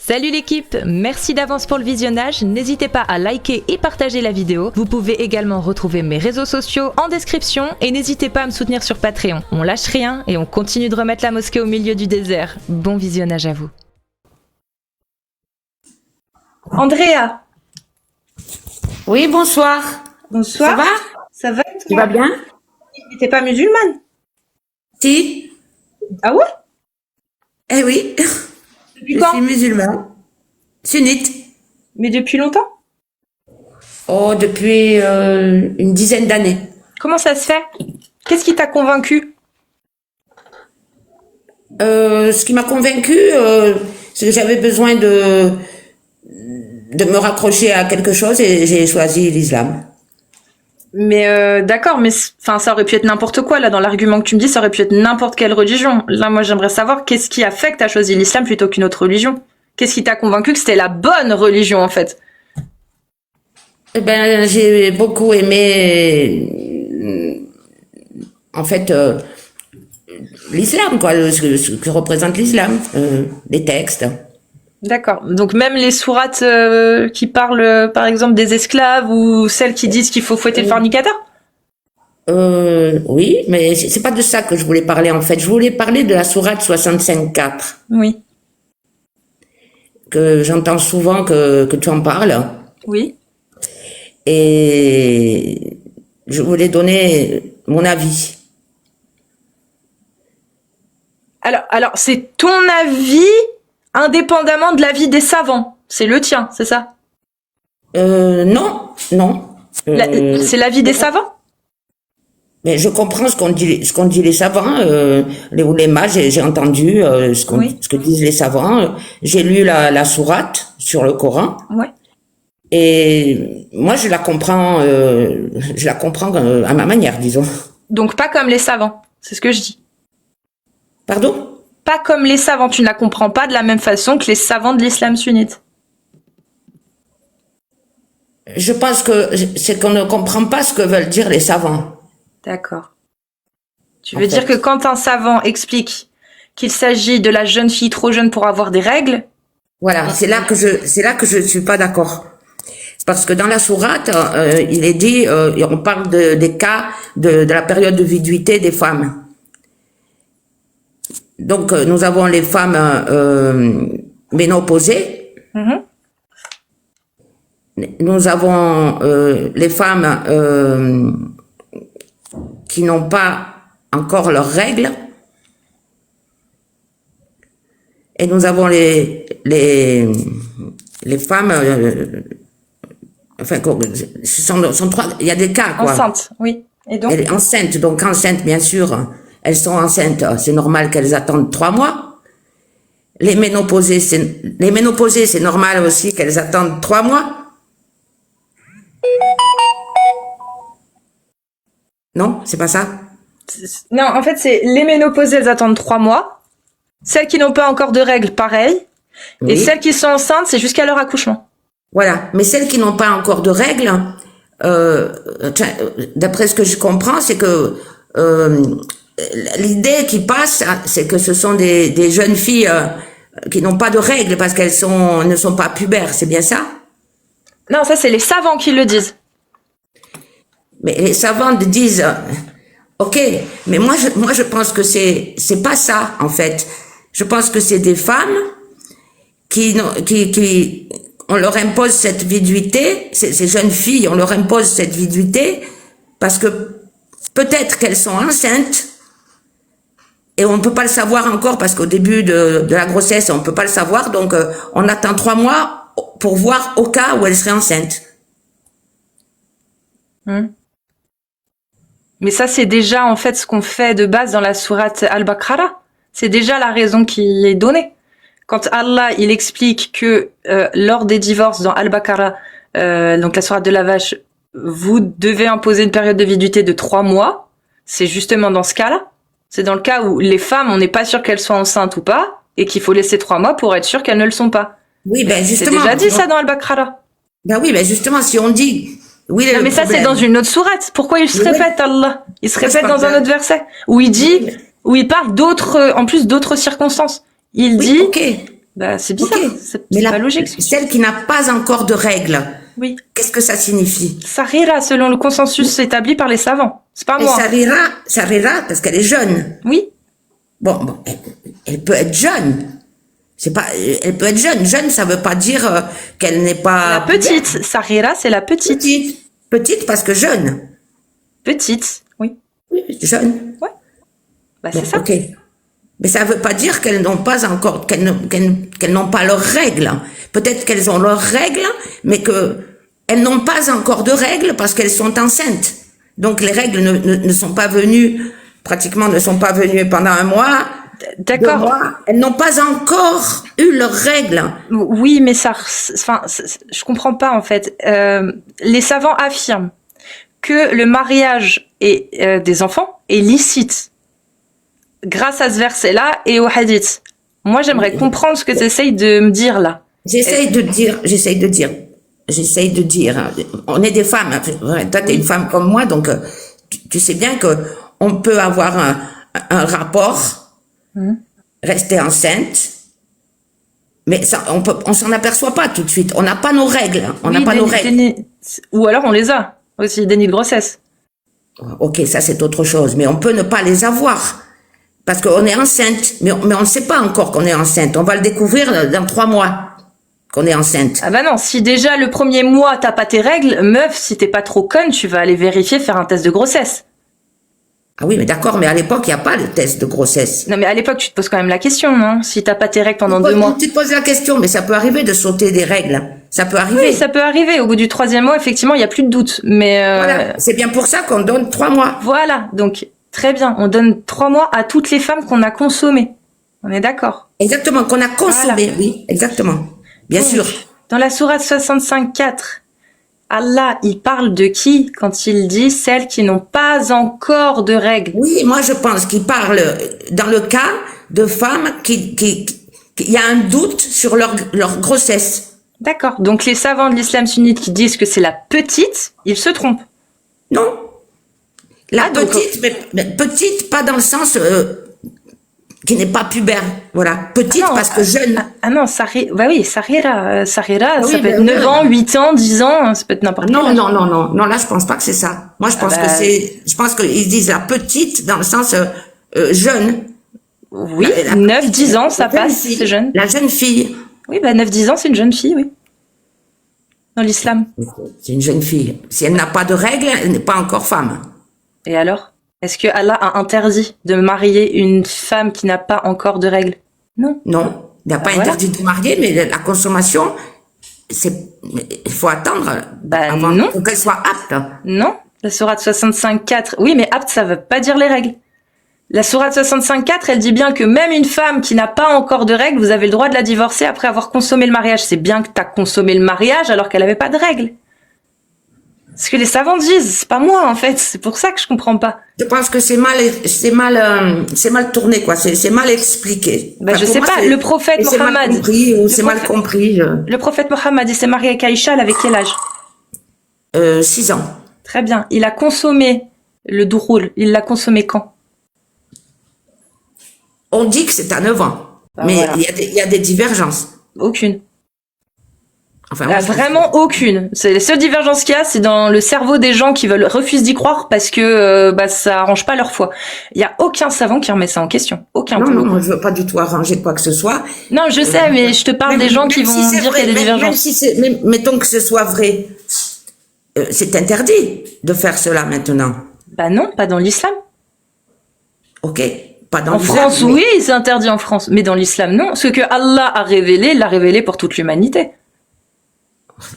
Salut l'équipe, merci d'avance pour le visionnage, n'hésitez pas à liker et partager la vidéo. Vous pouvez également retrouver mes réseaux sociaux en description et n'hésitez pas à me soutenir sur Patreon. On lâche rien et on continue de remettre la mosquée au milieu du désert. Bon visionnage à vous. Andrea. Oui, bonsoir. Bonsoir. Ça va? Ça va? Tu vas bien? T'es pas musulmane? Si. Ah ouais? Eh oui. Depuis Je quand? suis musulmane. Sunnite. Mais depuis longtemps? Oh, depuis une dizaine d'années. Comment ça se fait? Qu'est-ce qui t'a convaincu? Ce qui m'a convaincue, c'est que j'avais besoin de me raccrocher à quelque chose et j'ai choisi l'islam. Mais d'accord, mais enfin ça aurait pu être n'importe quoi là dans l'argument que tu me dis, ça aurait pu être n'importe quelle religion. Là, moi j'aimerais savoir qu'est-ce qui a fait que t'as choisi l'islam plutôt qu'une autre religion. Qu'est-ce qui t'a convaincu que c'était la bonne religion en fait? Eh ben, j'ai beaucoup aimé, en fait, l'islam, quoi, ce que représente l'islam, les textes. D'accord. Donc même les sourates qui parlent par exemple des esclaves ou celles qui disent qu'il faut fouetter le fornicateur? Oui, mais c'est pas de ça que je voulais parler en fait. Je voulais parler de la sourate 65.4. Oui. Que j'entends souvent que tu en parles. Oui. Et je voulais donner mon avis. Alors c'est ton avis indépendamment de l'avis des savants. C'est le tien, c'est ça? Non. C'est l'avis des savants? Mais je comprends ce qu'on dit les savants, les oulémas, j'ai entendu ce que disent les savants. J'ai lu la sourate sur le Coran. Ouais. Et moi je la comprends à ma manière, disons. Donc pas comme les savants, c'est ce que je dis. Pardon? Pas comme les savants, tu ne la comprends pas de la même façon que les savants de l'islam sunnite. Je pense que c'est qu'on ne comprend pas ce que veulent dire les savants. D'accord. Tu veux dire que quand un savant explique qu'il s'agit de la jeune fille trop jeune pour avoir des règles... Voilà, c'est là que je suis pas d'accord. Parce que dans la sourate, il est dit, on parle des cas de la période de viduité des femmes. Donc, nous avons les femmes ménopausées. Mm-hmm. Nous avons les femmes qui n'ont pas encore leurs règles. Et nous avons les femmes... enfin, ce sont trois... Il y a des cas, quoi. Enceintes, oui. Et donc? Elle est enceinte, donc enceinte, bien sûr. Elles sont enceintes, c'est normal qu'elles attendent 3 mois. Les ménopausées, c'est normal aussi qu'elles attendent 3 mois. Non, c'est pas ça? Non, en fait, c'est les ménopausées, elles attendent 3 mois. Celles qui n'ont pas encore de règles, pareil. Oui. Et celles qui sont enceintes, c'est jusqu'à leur accouchement. Voilà. Mais celles qui n'ont pas encore de règles, d'après ce que je comprends, c'est que l'idée qui passe, c'est que ce sont des jeunes filles qui n'ont pas de règles parce qu'elles ne sont pas pubères, c'est bien ça? Non, ça, c'est les savants qui le disent. Mais les savants disent, ok, mais moi je pense que c'est pas ça en fait. Je pense que c'est des femmes qui on leur impose cette viduité, ces jeunes filles, on leur impose cette viduité parce que peut-être qu'elles sont enceintes et on ne peut pas le savoir encore parce qu'au début de la grossesse, on ne peut pas le savoir, donc on attend 3 mois pour voir au cas où elles seraient enceintes. Mais ça, c'est déjà en fait ce qu'on fait de base dans la sourate Al-Baqarah. C'est déjà la raison qui est donnée. Quand Allah, il explique que lors des divorces dans Al-Baqarah, donc la sourate de la vache, vous devez imposer une période de viduité de 3 mois, c'est justement dans ce cas-là. C'est dans le cas où les femmes, on n'est pas sûr qu'elles soient enceintes ou pas, et qu'il faut laisser 3 mois pour être sûr qu'elles ne le sont pas. Oui, ben justement. C'est déjà dit ça dans Al-Baqarah. Ben oui, ben justement, si on dit... Oui, non, mais ça, c'est dans une autre sourate. Pourquoi il se répète, Allah? Il se répète dans un autre verset, où il dit, où il parle d'autres, en plus d'autres circonstances. Il dit, okay. Bah, c'est bizarre. Ok. C'est Mais pas logique. celle qui n'a pas encore de règles, Oui. qu'est-ce que ça signifie? Sahira, selon le consensus établi par les savants. C'est pas Et moi. Sarira, parce qu'elle est jeune. Oui. Bon, elle peut être jeune. C'est pas, elle peut être jeune. Jeune, ça veut pas dire qu'elle n'est pas. La petite. Sahira, c'est la petite. Petite parce que jeune. Petite. Oui. Oui, jeune. Ouais. Bah, Bon, c'est ça. ok. Mais ça veut pas dire qu'elles n'ont pas encore, qu'elles n'ont pas leurs règles. Peut-être qu'elles ont leurs règles, mais que elles n'ont pas encore de règles parce qu'elles sont enceintes. Donc les règles ne sont pas venues, pratiquement ne sont pas venues pendant un mois. D'accord. 2 mois. Elles n'ont pas encore eu leurs règles. Oui, mais ça, enfin, je comprends pas en fait. Les savants affirment que le mariage des enfants est licite grâce à ce verset-là et au hadith. Moi, j'aimerais comprendre ce que tu essayes de me dire là. J'essaye de dire. On est des femmes. Toi, t'es une femme comme moi, donc tu sais bien que on peut avoir un rapport, rester enceinte, mais ça, on s'en aperçoit pas tout de suite. On n'a pas nos règles. On n'a Oui, pas nos règles. Ou alors on les a aussi, déni de grossesse. Ok, ça c'est autre chose, mais on peut ne pas les avoir. Parce qu'on est enceinte, mais on ne sait pas encore qu'on est enceinte. On va le découvrir dans 3 mois qu'on est enceinte. Ah bah non, si déjà le premier mois t'as pas tes règles, meuf, si t'es pas trop conne, tu vas aller vérifier, faire un test de grossesse. Ah oui, mais d'accord, mais à l'époque, il n'y a pas de test de grossesse. Non mais à l'époque, tu te poses quand même la question, non? Si t'as pas tes règles pendant 2 mois. Tu te poses la question, mais ça peut arriver de sauter des règles. Ça peut arriver. Oui, ça peut arriver. Au bout du 3e mois, effectivement, il y a plus de doute. Mais Voilà, c'est bien pour ça qu'on donne 3 mois. voilà, donc très bien. On donne 3 mois à toutes les femmes qu'on a consommées. On est d'accord. Exactement, qu'on a consommé, Voilà. oui, exactement. Bien sûr. Dans la sourate 65.4, Allah, il parle de qui quand il dit celles qui n'ont pas encore de règles? Oui, moi je pense qu'il parle dans le cas de femmes qui y a un doute sur leur grossesse. D'accord. Donc les savants de l'islam sunnite qui disent que c'est la petite, ils se trompent. Non. La Ah, donc- petite, mais petite, pas dans le sens qui n'est pas pubère. Voilà. Petite Ah non, parce que jeune. Ah non, bah oui, Sahira, oui, ça peut mais être 9 ouais. ans, 8 ans, 10 ans, ça peut être n'importe quel Non, âge. non, là je pense pas que c'est ça. Moi je pense bah- je pense qu'ils disent la petite dans le sens jeune. Oui, La 9, petite, 10 ans, ça la jeune passe, fille. c'est jeune. La jeune fille. Oui, bah 9, 10 ans, c'est une jeune fille, oui. Dans l'islam. C'est une jeune fille. Si elle n'a pas de règles, elle n'est pas encore femme. Et alors? Est-ce que Allah a interdit de marier une femme qui n'a pas encore de règles? Non. Non, il n'a pas Voilà. interdit de marier, mais la consommation, il faut attendre Bah, avant non. qu'elle soit apte. Non. La sourate 65.4, oui, mais apte, ça veut pas dire les règles. La sourate 65.4, elle dit bien que même une femme qui n'a pas encore de règles, vous avez le droit de la divorcer après avoir consommé le mariage. C'est bien que t'as consommé le mariage alors qu'elle avait pas de règles. Ce que les savants disent, c'est pas moi en fait, c'est pour ça que je comprends pas. Je pense que c'est mal tourné, quoi. C'est mal expliqué. Bah, Enfin, je pour sais moi, pas, le prophète c'est mal Mohammed. compris, ou Le c'est mal prophète- compris. Le prophète Mohammed, il s'est marié avec Aïcha, elle avait quel âge? 6 ans. Très bien. Il a consommé le douroul. Il l'a consommé quand? On dit que c'est à 9 ans. Bah, mais voilà. il y a des divergences. Aucune. Enfin, Ah, moi, je pense vraiment aucune. C'est les seules divergences qu'il y a, c'est dans le cerveau des gens qui refusent d'y croire parce que ça arrange pas leur foi. Il y a aucun savant qui remet ça en question. Aucun. Non, pour le coup. moi, je veux pas du tout arranger quoi que ce soit. Non, je sais, mais je te parle des gens qui Même vont si c'est dire vrai, qu'il y a des même divergences. si mettons que ce soit vrai, c'est interdit de faire cela maintenant. Bah non, pas dans l'islam. Ok, pas dans En l'islam, France, mais- oui, c'est interdit en France, mais dans l'islam, non. Ce que Allah a révélé, il l'a révélé pour toute l'humanité.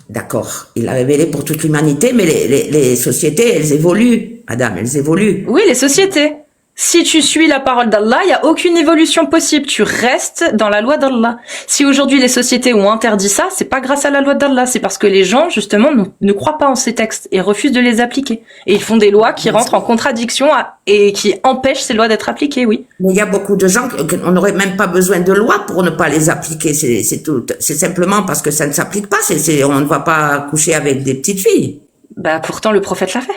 D'accord, il l'a révélé pour toute l'humanité, mais les sociétés, elles évoluent, madame, elles évoluent. Oui, les sociétés. Si tu suis la parole d'Allah, il n'y a aucune évolution possible. Tu restes dans la loi d'Allah. Si aujourd'hui les sociétés ont interdit ça, c'est pas grâce à la loi d'Allah, c'est parce que les gens, justement, ne croient pas en ces textes et refusent de les appliquer. Et ils font des lois qui rentrent en contradiction et qui empêchent ces lois d'être appliquées, oui. Mais il y a beaucoup de gens qu'on n'aurait même pas besoin de loi pour ne pas les appliquer. C'est tout. C'est simplement parce que ça ne s'applique pas. On ne va pas coucher avec des petites filles. Bah, pourtant, le prophète l'a fait.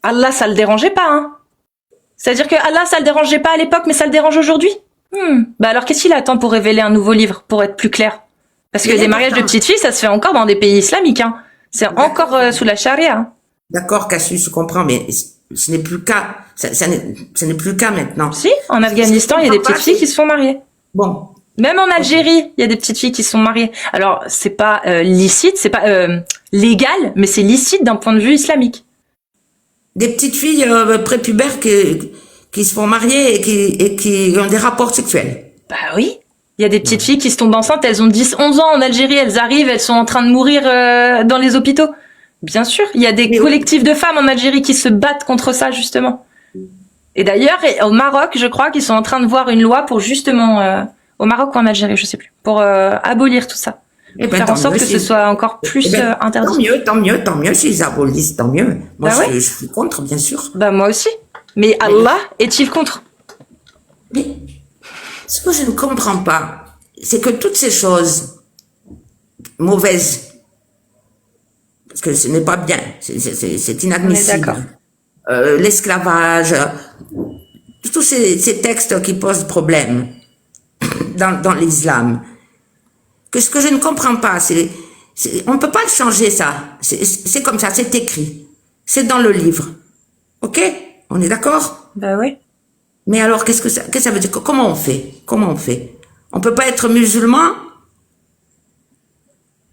Allah, ça le dérangeait pas, hein. C'est-à-dire que Allah, ça le dérangeait pas à l'époque, mais ça le dérange aujourd'hui. Bah alors qu'est-ce qu'il attend pour révéler un nouveau livre, pour être plus clair? Parce que des mariages de petites filles, ça se fait encore dans des pays islamiques, hein. C'est encore sous la charia, hein. D'accord, Cassius, je comprends, mais ce n'est plus le cas. Ce n'est plus le cas maintenant. Si, en Afghanistan, il y a des petites filles qui se font marier. Bon. Même en Algérie, il y a des petites filles qui se sont mariées. Alors, c'est pas licite, c'est pas légal, mais c'est licite d'un point de vue islamique. Des petites filles prépubères qui se font marier et qui ont des rapports sexuels. Bah oui. Il y a des petites filles qui se tombent enceintes, elles ont 10, 11 ans en Algérie, elles arrivent, elles sont en train de mourir dans les hôpitaux. Bien sûr, il y a des collectifs de femmes en Algérie qui se battent contre ça, justement. Et d'ailleurs, au Maroc, je crois qu'ils sont en train de voir une loi pour justement, au Maroc ou en Algérie, je sais plus, pour abolir tout ça. Faire en sorte que ce soit encore plus interdit. Tant mieux, s'ils abolissent, tant mieux. Moi, je suis contre, bien sûr. Bah, moi aussi. Mais Allah est-il contre? Mais, ce que je ne comprends pas, c'est que toutes ces choses mauvaises, parce que ce n'est pas bien, c'est inadmissible. L'esclavage, tous ces textes qui posent problème dans l'islam. Que ce que je ne comprends pas, on ne peut pas le changer, ça. C'est comme ça, c'est écrit. C'est dans le livre. Ok? On est d'accord? Bah oui. Mais alors, qu'est-ce que ça veut dire? Comment on fait? On peut pas être musulman?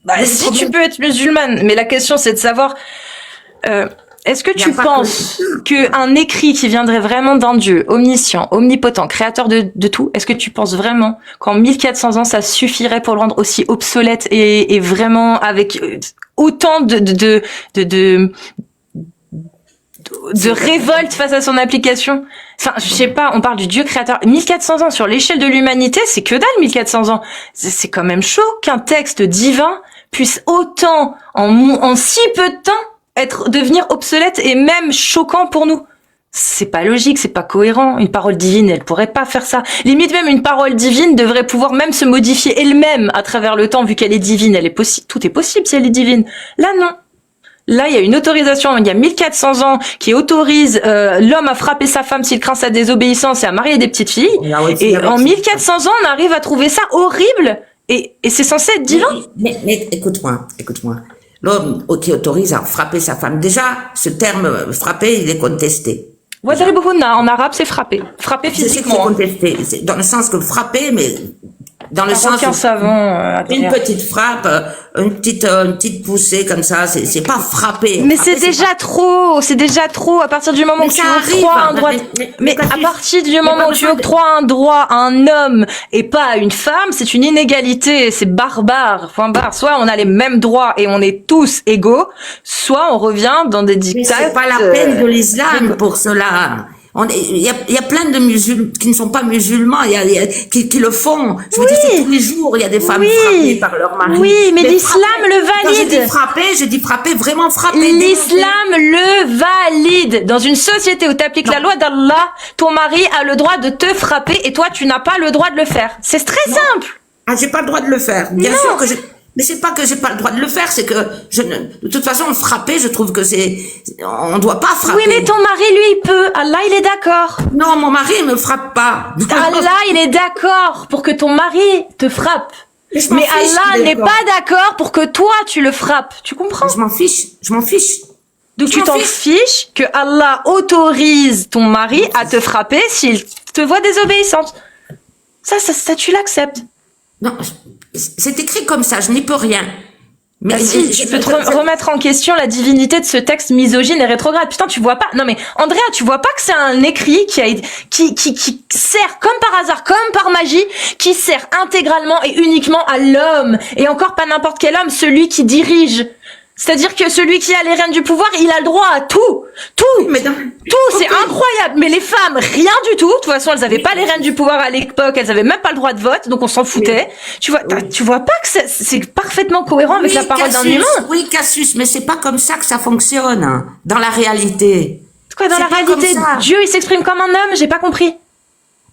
Bah, si tu peux être musulmane, mais la question c'est de savoir, est-ce que tu penses qu'un écrit qui viendrait vraiment d'un Dieu omniscient, omnipotent, créateur de tout, est-ce que tu penses vraiment qu'en 1400 ans ça suffirait pour le rendre aussi obsolète et vraiment avec autant de révolte face à son application? Enfin, je sais pas, on parle du Dieu créateur. 1400 ans sur l'échelle de l'humanité, c'est que dalle 1400 ans. C'est quand même chaud qu'un texte divin puisse autant, en si peu de temps, devenir obsolète et même choquant pour nous. C'est pas logique, c'est pas cohérent. Une parole divine, elle pourrait pas faire ça. Limite même une parole divine devrait pouvoir même se modifier elle-même à travers le temps vu qu'elle est divine. Elle est possible, tout est possible si elle est divine. Là, non. Là, il y a une autorisation, il y a 1400 ans qui autorise l'homme à frapper sa femme s'il craint sa désobéissance et à marier des petites filles. Et en 1400 ans, on arrive à trouver ça horrible et c'est censé être divin. Mais écoute-moi. L'homme qui autorise à frapper sa femme, déjà, ce terme frapper, il est contesté. Wadribuhunna, en arabe, c'est frapper. Frapper physiquement. C'est contesté. C'est dans le sens que frapper, mais dans le sens une petite frappe, une petite poussée comme ça, c'est pas frapper. Mais c'est déjà trop, à partir du moment où tu octroies un droit, mais à partir du moment où tu octroies un droit à un homme et pas à une femme, c'est une inégalité, c'est barbare, point barre. Soit on a les mêmes droits et on est tous égaux, soit on revient dans des dictats. Mais c'est pas la peine de l'islam pour cela. Il y a plein de musulmans qui ne sont pas musulmans, qui le font. Je veux dire, c'est tous les jours, il y a des femmes frappées par leur mari. Oui, mais l'islam le valide. Je dis frapper, vraiment frapper. L'islam le valide. Dans une société où tu appliques la loi d'Allah, ton mari a le droit de te frapper et toi, tu n'as pas le droit de le faire. C'est très simple. Ah, j'ai pas le droit de le faire. Bien sûr que mais c'est pas que j'ai pas le droit de le faire, c'est que de toute façon, frapper, je trouve que on doit pas frapper. Oui, mais ton mari, lui, il peut. Allah, il est d'accord. Non, mon mari, il me frappe pas. Allah, il est d'accord pour que ton mari te frappe. Mais Allah n'est pas d'accord pour que toi, tu le frappes. Tu comprends? Je m'en fiche. Donc tu t'en fiches que Allah autorise ton mari à te frapper s'il te voit désobéissante. Ça, tu l'acceptes. Non, c'est écrit comme ça, je n'y peux rien. Mais si, tu peux te remettre en question la divinité de ce texte misogyne et rétrograde. Putain, tu vois pas? Non mais, Andrea, tu vois pas que c'est un écrit qui sert comme par hasard, comme par magie, qui sert intégralement et uniquement à l'homme. Et encore pas n'importe quel homme, celui qui dirige. C'est-à-dire que celui qui a les rênes du pouvoir, il a le droit à tout. Tout, c'est incroyable. Mais les femmes, rien du tout. De toute façon, elles avaient pas les rênes du pouvoir à l'époque, elles avaient même pas le droit de vote, donc on s'en foutait. Tu vois pas que c'est parfaitement cohérent avec la parole d'un humain? Oui, Cassius, mais c'est pas comme ça que ça fonctionne, hein, dans la réalité. Quoi, dans la réalité? Dieu, il s'exprime comme un homme, j'ai pas compris.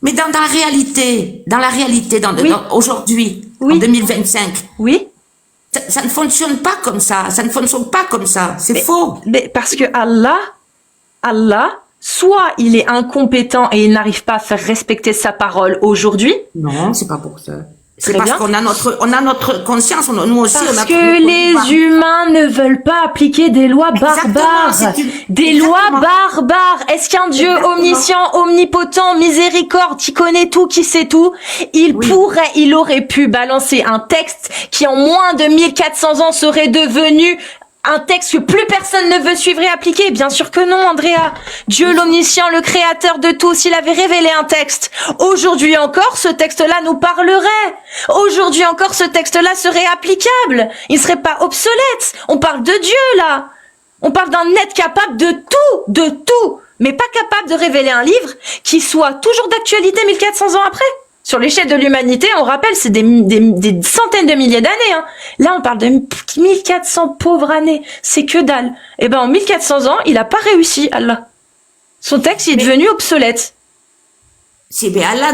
Mais dans la réalité, aujourd'hui, en 2025. Oui. Ça ne fonctionne pas comme ça. C'est faux. Mais parce que Allah soit il est incompétent et il n'arrive pas à faire respecter sa parole aujourd'hui. Non, c'est pas pour ça. C'est Très parce bien. qu'on a notre conscience, nous aussi on a Parce que les humains ne veulent pas appliquer des lois barbares. Des lois barbares. Est-ce qu'un Dieu Exactement. omniscient, omnipotent, miséricorde, qui connaît tout, qui sait tout, il aurait pu balancer un texte qui en moins de 1400 ans serait devenu un texte que plus personne ne veut suivre et appliquer? Bien sûr que non, Andrea. Dieu l'omniscient, le créateur de tous, il avait révélé un texte. Aujourd'hui encore, ce texte-là nous parlerait. Aujourd'hui encore, ce texte-là serait applicable. Il serait pas obsolète. On parle de Dieu, là. On parle d'un être capable de tout, mais pas capable de révéler un livre qui soit toujours d'actualité 1400 ans après. Sur l'échelle de l'humanité, on rappelle, c'est des centaines de milliers d'années. Hein. Là, on parle de 1400 pauvres années. C'est que dalle. Et ben, en 1400 ans, il a pas réussi, Allah. Son texte il est devenu obsolète. Si, mais Allah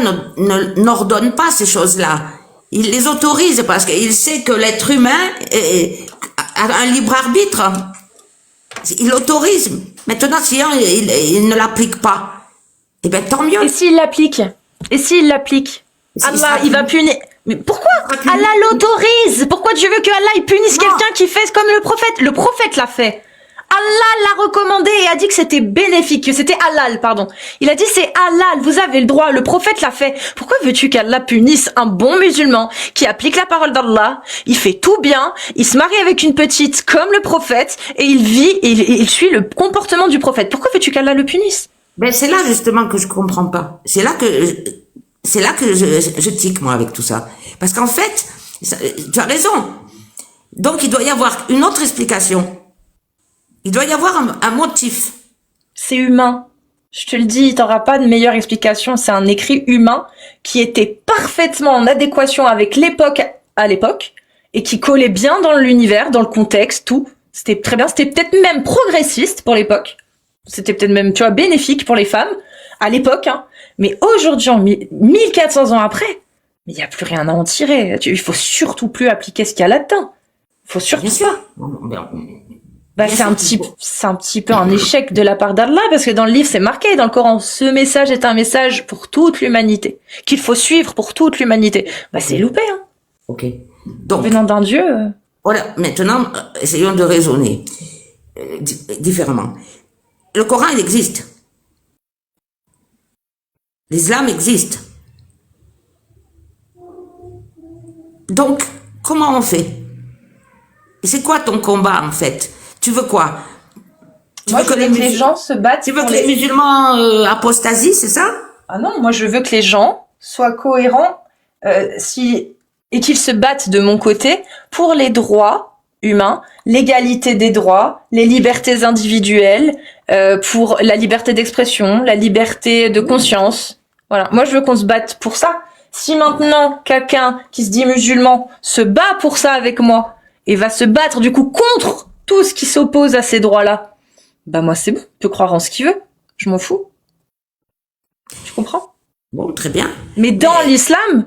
n'ordonne pas ces choses-là. Il les autorise parce qu'il sait que l'être humain a un libre arbitre. Il l'autorise. Maintenant, si il ne l'applique pas, eh ben, tant mieux. Et s'il l'applique? Allah, il va punir. Mais pourquoi? Allah l'autorise. Pourquoi Dieu veut que Allah il punisse quelqu'un qui fait comme le prophète? Le prophète l'a fait. Allah l'a recommandé et a dit que c'était bénéfique, que c'était halal, pardon. Il a dit c'est halal, vous avez le droit, le prophète l'a fait. Pourquoi veux-tu qu'Allah punisse un bon musulman qui applique la parole d'Allah? Il fait tout bien, il se marie avec une petite comme le prophète et il vit et il suit le comportement du prophète. Pourquoi veux-tu qu'Allah le punisse? Ben, c'est là justement que je comprends pas. C'est là que je tique, moi, avec tout ça. Parce qu'en fait, tu as raison. Donc, il doit y avoir une autre explication. Il doit y avoir un motif. C'est humain. Je te le dis, t'auras pas de meilleure explication. C'est un écrit humain qui était parfaitement en adéquation avec l'époque à l'époque et qui collait bien dans l'univers, dans le contexte, tout. C'était très bien. C'était peut-être même progressiste pour l'époque. C'était peut-être même, tu vois, bénéfique pour les femmes à l'époque, hein. Mais aujourd'hui, 1400 ans après, mais il n'y a plus rien à en tirer. Il faut surtout plus appliquer ce qu'il y a là-dedans. Il faut surtout pas. Bah, c'est un petit peu un échec de la part d'Allah, parce que dans le livre, c'est marqué, dans le Coran, ce message est un message pour toute l'humanité, qu'il faut suivre pour toute l'humanité. Bah, c'est loupé, hein. Ok. Donc, venant d'un Dieu. Voilà. Maintenant, essayons de raisonner différemment. Le Coran, il existe. L'islam existe. Donc, comment on fait? Et c'est quoi ton combat, en fait? Tu veux quoi? Moi, je veux que les gens se battent. Tu veux que les musulmans apostasient, c'est ça? Ah non, moi je veux que les gens soient cohérents et qu'ils se battent de mon côté pour les droits humains, l'égalité des droits, les libertés individuelles, pour la liberté d'expression, la liberté de conscience. Voilà, moi je veux qu'on se batte pour ça. Si maintenant quelqu'un qui se dit musulman se bat pour ça avec moi et va se battre du coup contre tout ce qui s'oppose à ces droits-là, bah moi c'est bon, il peut croire en ce qu'il veut, je m'en fous. Tu comprends? Bon, très bien. Mais dans l'islam,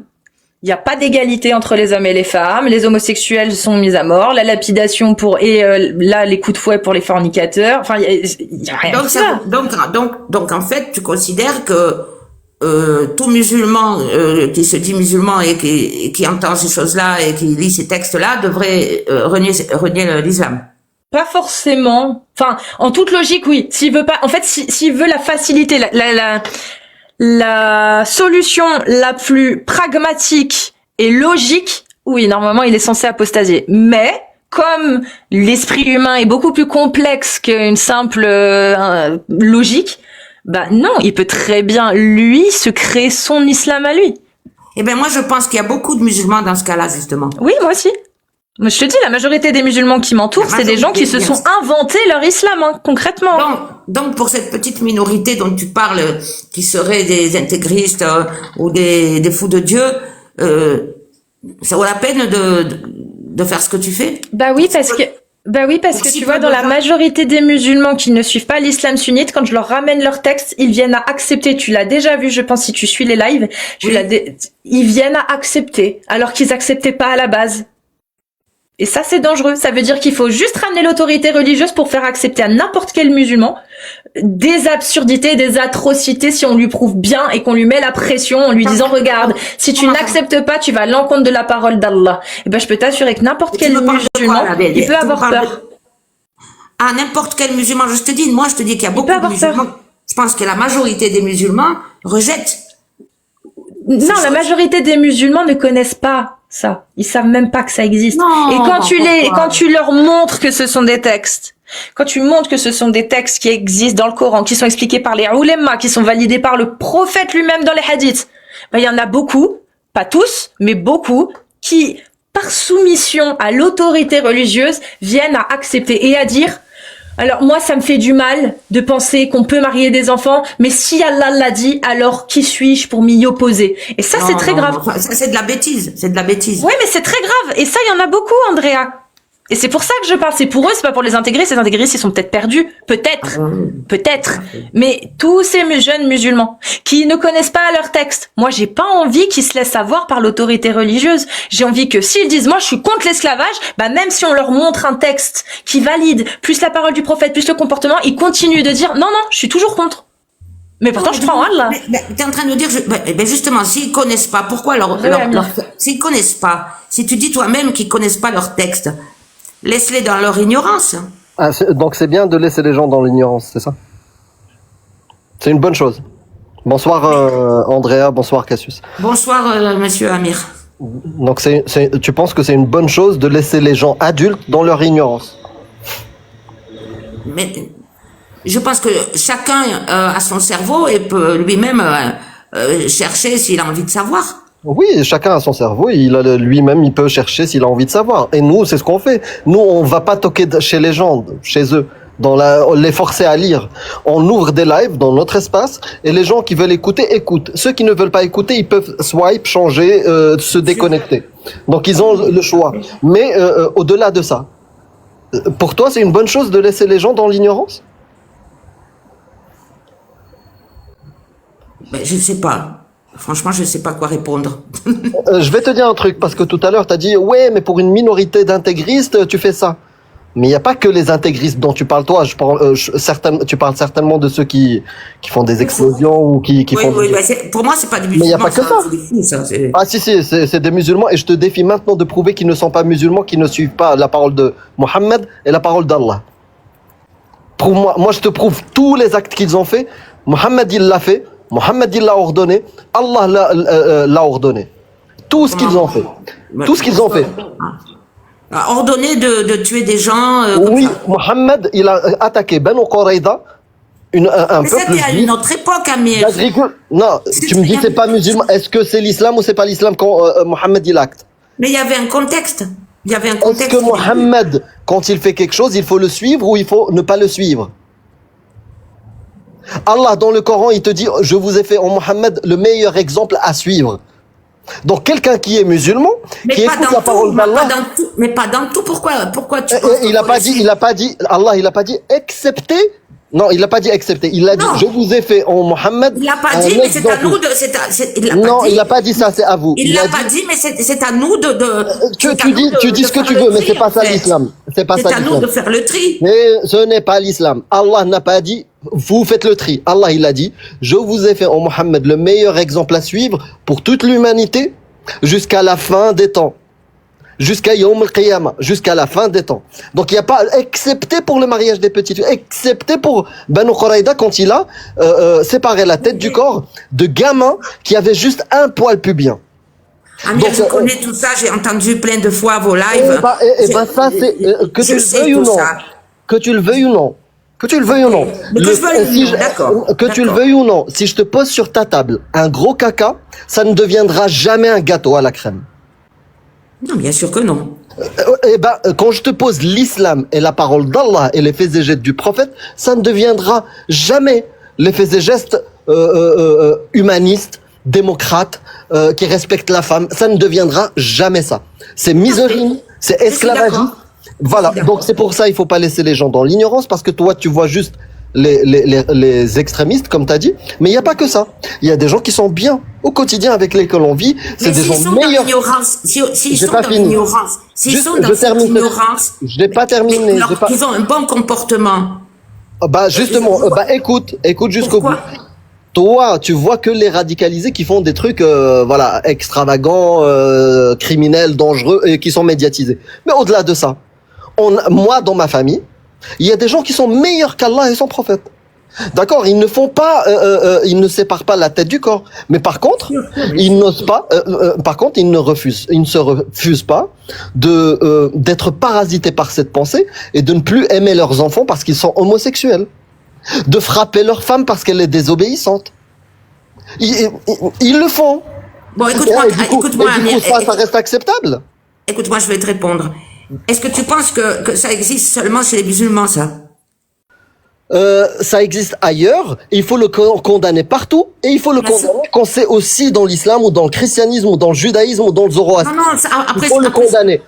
il n'y a pas d'égalité entre les hommes et les femmes, les homosexuels sont mis à mort, la lapidation là les coups de fouet pour les fornicateurs, enfin il y a rien. Donc en fait, tu considères que tout musulman qui se dit musulman et qui entend ces choses-là et qui lit ces textes-là devrait renier l'islam. Pas forcément. Enfin, en toute logique, oui. S'il veut pas, en fait, s'il veut la facilité, la solution la plus pragmatique et logique, oui, normalement, il est censé apostasier. Mais comme l'esprit humain est beaucoup plus complexe qu'une simple logique, bah non, il peut très bien lui se créer son islam à lui. Eh ben moi, je pense qu'il y a beaucoup de musulmans dans ce cas-là, justement. Oui, moi aussi. Moi, je te dis, la majorité des musulmans qui m'entourent, c'est des gens qui se sont inventés leur islam, hein, concrètement. Donc, pour cette petite minorité dont tu parles, qui seraient des intégristes ou des fous de Dieu, ça vaut la peine de faire ce que tu fais? Bah oui, parce que tu vois, dans la majorité des musulmans qui ne suivent pas l'islam sunnite, quand je leur ramène leur texte, ils viennent à accepter. Tu l'as déjà vu, je pense, si tu suis les lives. Ils viennent à accepter, alors qu'ils acceptaient pas à la base. Et ça, c'est dangereux. Ça veut dire qu'il faut juste ramener l'autorité religieuse pour faire accepter à n'importe quel musulman des absurdités, des atrocités si on lui prouve bien et qu'on lui met la pression en lui disant regarde, si tu n'acceptes pas, tu vas à l'encontre de la parole d'Allah. Et ben je peux t'assurer que n'importe quel musulman, il peut avoir peur. Ah, n'importe quel musulman, je te dis qu'il y a beaucoup de musulmans. Je pense que la majorité des musulmans rejettent. Non, la majorité des musulmans ne connaissent pas ça. Ils savent même pas que ça existe. Non, et quand tu leur montres que ce sont des textes, quand tu montres que ce sont des textes qui existent dans le Coran, qui sont expliqués par les ulémas, qui sont validés par le prophète lui-même dans les hadiths, ben, il y en a beaucoup, pas tous, mais beaucoup, qui, par soumission à l'autorité religieuse, viennent à accepter et à dire alors moi, ça me fait du mal de penser qu'on peut marier des enfants, mais si Allah l'a dit, alors qui suis-je pour m'y opposer? Et ça, c'est très grave. Ça, c'est de la bêtise, Ouais, mais c'est très grave. Et ça, il y en a beaucoup, Andrea. Et c'est pour ça que je parle. C'est pour eux, c'est pas pour les intégrer. Ces intégristes, ils sont peut-être perdus. Peut-être. Mais tous ces jeunes musulmans qui ne connaissent pas leur texte, moi, j'ai pas envie qu'ils se laissent avoir par l'autorité religieuse. J'ai envie que s'ils disent, moi, je suis contre l'esclavage, bah, même si on leur montre un texte qui valide, plus la parole du prophète, plus le comportement, ils continuent de dire, non, je suis toujours contre. Mais pourtant, je crois en Allah. Mais t'es en train de dire, justement, s'ils connaissent pas, pourquoi s'ils connaissent pas, si tu dis toi-même qu'ils connaissent pas leur texte, laisse-les dans leur ignorance. Ah, donc c'est bien de laisser les gens dans l'ignorance, c'est ça? C'est une bonne chose. Bonsoir Andrea, bonsoir Cassius. Bonsoir Monsieur Amir. Donc tu penses que c'est une bonne chose de laisser les gens adultes dans leur ignorance? Mais je pense que chacun a son cerveau et peut lui-même chercher s'il a envie de savoir. Oui, chacun a son cerveau, lui-même il peut chercher s'il a envie de savoir. Et nous, c'est ce qu'on fait. Nous, on va pas toquer chez les gens, chez eux, les forcer à lire. On ouvre des lives dans notre espace et les gens qui veulent écouter, écoutent. Ceux qui ne veulent pas écouter, ils peuvent swipe, changer, se déconnecter. Donc ils ont le choix. Mais au-delà de ça, pour toi, c'est une bonne chose de laisser les gens dans l'ignorance? Ben, je ne sais pas. Franchement, je ne sais pas quoi répondre. Je vais te dire un truc, parce que tout à l'heure, tu as dit, ouais, mais pour une minorité d'intégristes, tu fais ça. Mais il n'y a pas que les intégristes dont tu parles, toi. Tu parles certainement de ceux qui font des explosions ou qui font... Oui, pour moi, c'est pas des musulmans. Mais il n'y a pas que ça. Ah si, c'est des musulmans, et je te défie maintenant de prouver qu'ils ne sont pas musulmans, qu'ils ne suivent pas la parole de Mohammed et la parole d'Allah. Moi, je te prouve tous les actes qu'ils ont fait. Mohammed, il l'a fait. Mohammed, il l'a ordonné. Allah l'a ordonné. Tout ce qu'ils ont fait. Tout ce qu'ils ont fait. Ordonné de tuer des gens. Oui, comme ça. Mohammed, il a attaqué Banu Quraïda, un mais peuple c'était à une autre époque, Amir. Non, tu me dis c'est pas musulman. Est-ce que c'est l'islam ou c'est pas l'islam quand Mohammed il acte? Mais il y avait un contexte. Est-ce que Mohammed, quand il fait quelque chose, il faut le suivre ou il faut ne pas le suivre? Allah, dans le Coran, il te dit, je vous ai fait en Mohammed le meilleur exemple à suivre. Donc, quelqu'un qui est musulman, qui écoute la parole d'Allah. Mais pas dans tout, pourquoi tu il a pas dit, Allah, il a pas dit, excepté. Non, il n'a pas dit accepter. Il a dit, je vous ai fait en Mohammed. Il n'a pas dit, mais c'est à nous de. Il n'a pas dit ça, c'est à vous. Il l'a pas dit, mais c'est à nous de. Tu dis ce que tu veux, mais c'est pas ça l'islam. C'est pas ça l'islam. C'est à nous de faire le tri. Mais ce n'est pas l'islam. Allah n'a pas dit, vous faites le tri. Allah, il a dit, je vous ai fait en Mohammed le meilleur exemple à suivre pour toute l'humanité jusqu'à la fin des temps. Jusqu'à Yawm al-Qiyamah, jusqu'à la fin des temps. Donc il n'y a pas, excepté pour le mariage des petites filles, excepté pour Banu Quraïda quand il a séparé la tête du corps de gamins qui avaient juste un poil pubien. Amir, je connais tout ça, j'ai entendu plein de fois vos lives. Ça c'est, que tu le veuilles ou non, que tu le veuilles ou non, que tu le veuilles ou non, que tu le veuilles ou non, si je te pose sur ta table un gros caca, ça ne deviendra jamais un gâteau à la crème. Non, bien sûr que non. Quand je te pose l'islam et la parole d'Allah et les faits et gestes du prophète, ça ne deviendra jamais les faits et gestes humanistes, démocrates, qui respectent la femme. Ça ne deviendra jamais ça. C'est misogynie, c'est esclavagisme. Voilà, donc c'est pour ça il faut pas laisser les gens dans l'ignorance, parce que toi tu vois juste les extrémistes, comme tu as dit, mais il n'y a pas que ça. Il y a des gens qui sont bien au quotidien avec lesquels on vit. C'est des gens meilleurs. S'ils sont dans l'ignorance, s'ils sont dans cette ignorance, je n'ai pas terminé. Ils ont un bon comportement. Bah justement, bah écoute jusqu'au bout. Pourquoi? Toi, tu vois que les radicalisés qui font des trucs, voilà, extravagants, criminels, dangereux et qui sont médiatisés. Mais au-delà de ça, moi, dans ma famille, il y a des gens qui sont meilleurs qu'Allah et son prophète. D'accord, ils ne font pas, ils ne séparent pas la tête du corps. Mais par contre, ils n'osent pas. Par contre, ils ne se refusent pas de d'être parasités par cette pensée et de ne plus aimer leurs enfants parce qu'ils sont homosexuels, de frapper leur femme parce qu'elle est désobéissante. Ils le font. Bon, écoute-moi, Ça reste acceptable. écoute-moi, je vais te répondre. Est-ce que tu penses que ça existe seulement chez les musulmans, ça? Ça existe ailleurs, et il faut le condamner partout, et il faut le condamner quand c'est aussi dans l'islam, ou dans le christianisme, ou dans le judaïsme, ou dans le zoroastrisme. Non, ça, après, il faut le condamner.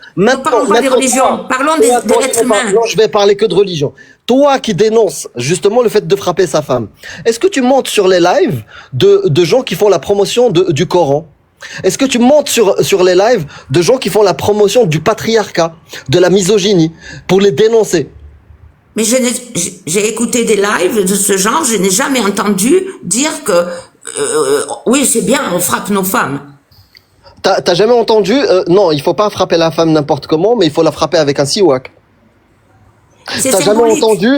Parlons pas des religions, parlons de l'être humain. Non, je vais parler que de religion. Toi qui dénonces justement le fait de frapper sa femme, est-ce que tu montes sur les lives de gens qui font la promotion du Coran? Est-ce que tu montes sur les lives de gens qui font la promotion du patriarcat, de la misogynie, pour les dénoncer? Mais j'ai écouté des lives de ce genre, je n'ai jamais entendu dire que oui, c'est bien, on frappe nos femmes. T'as jamais entendu non, il faut pas frapper la femme n'importe comment, mais il faut la frapper avec un siwak. T'as jamais entendu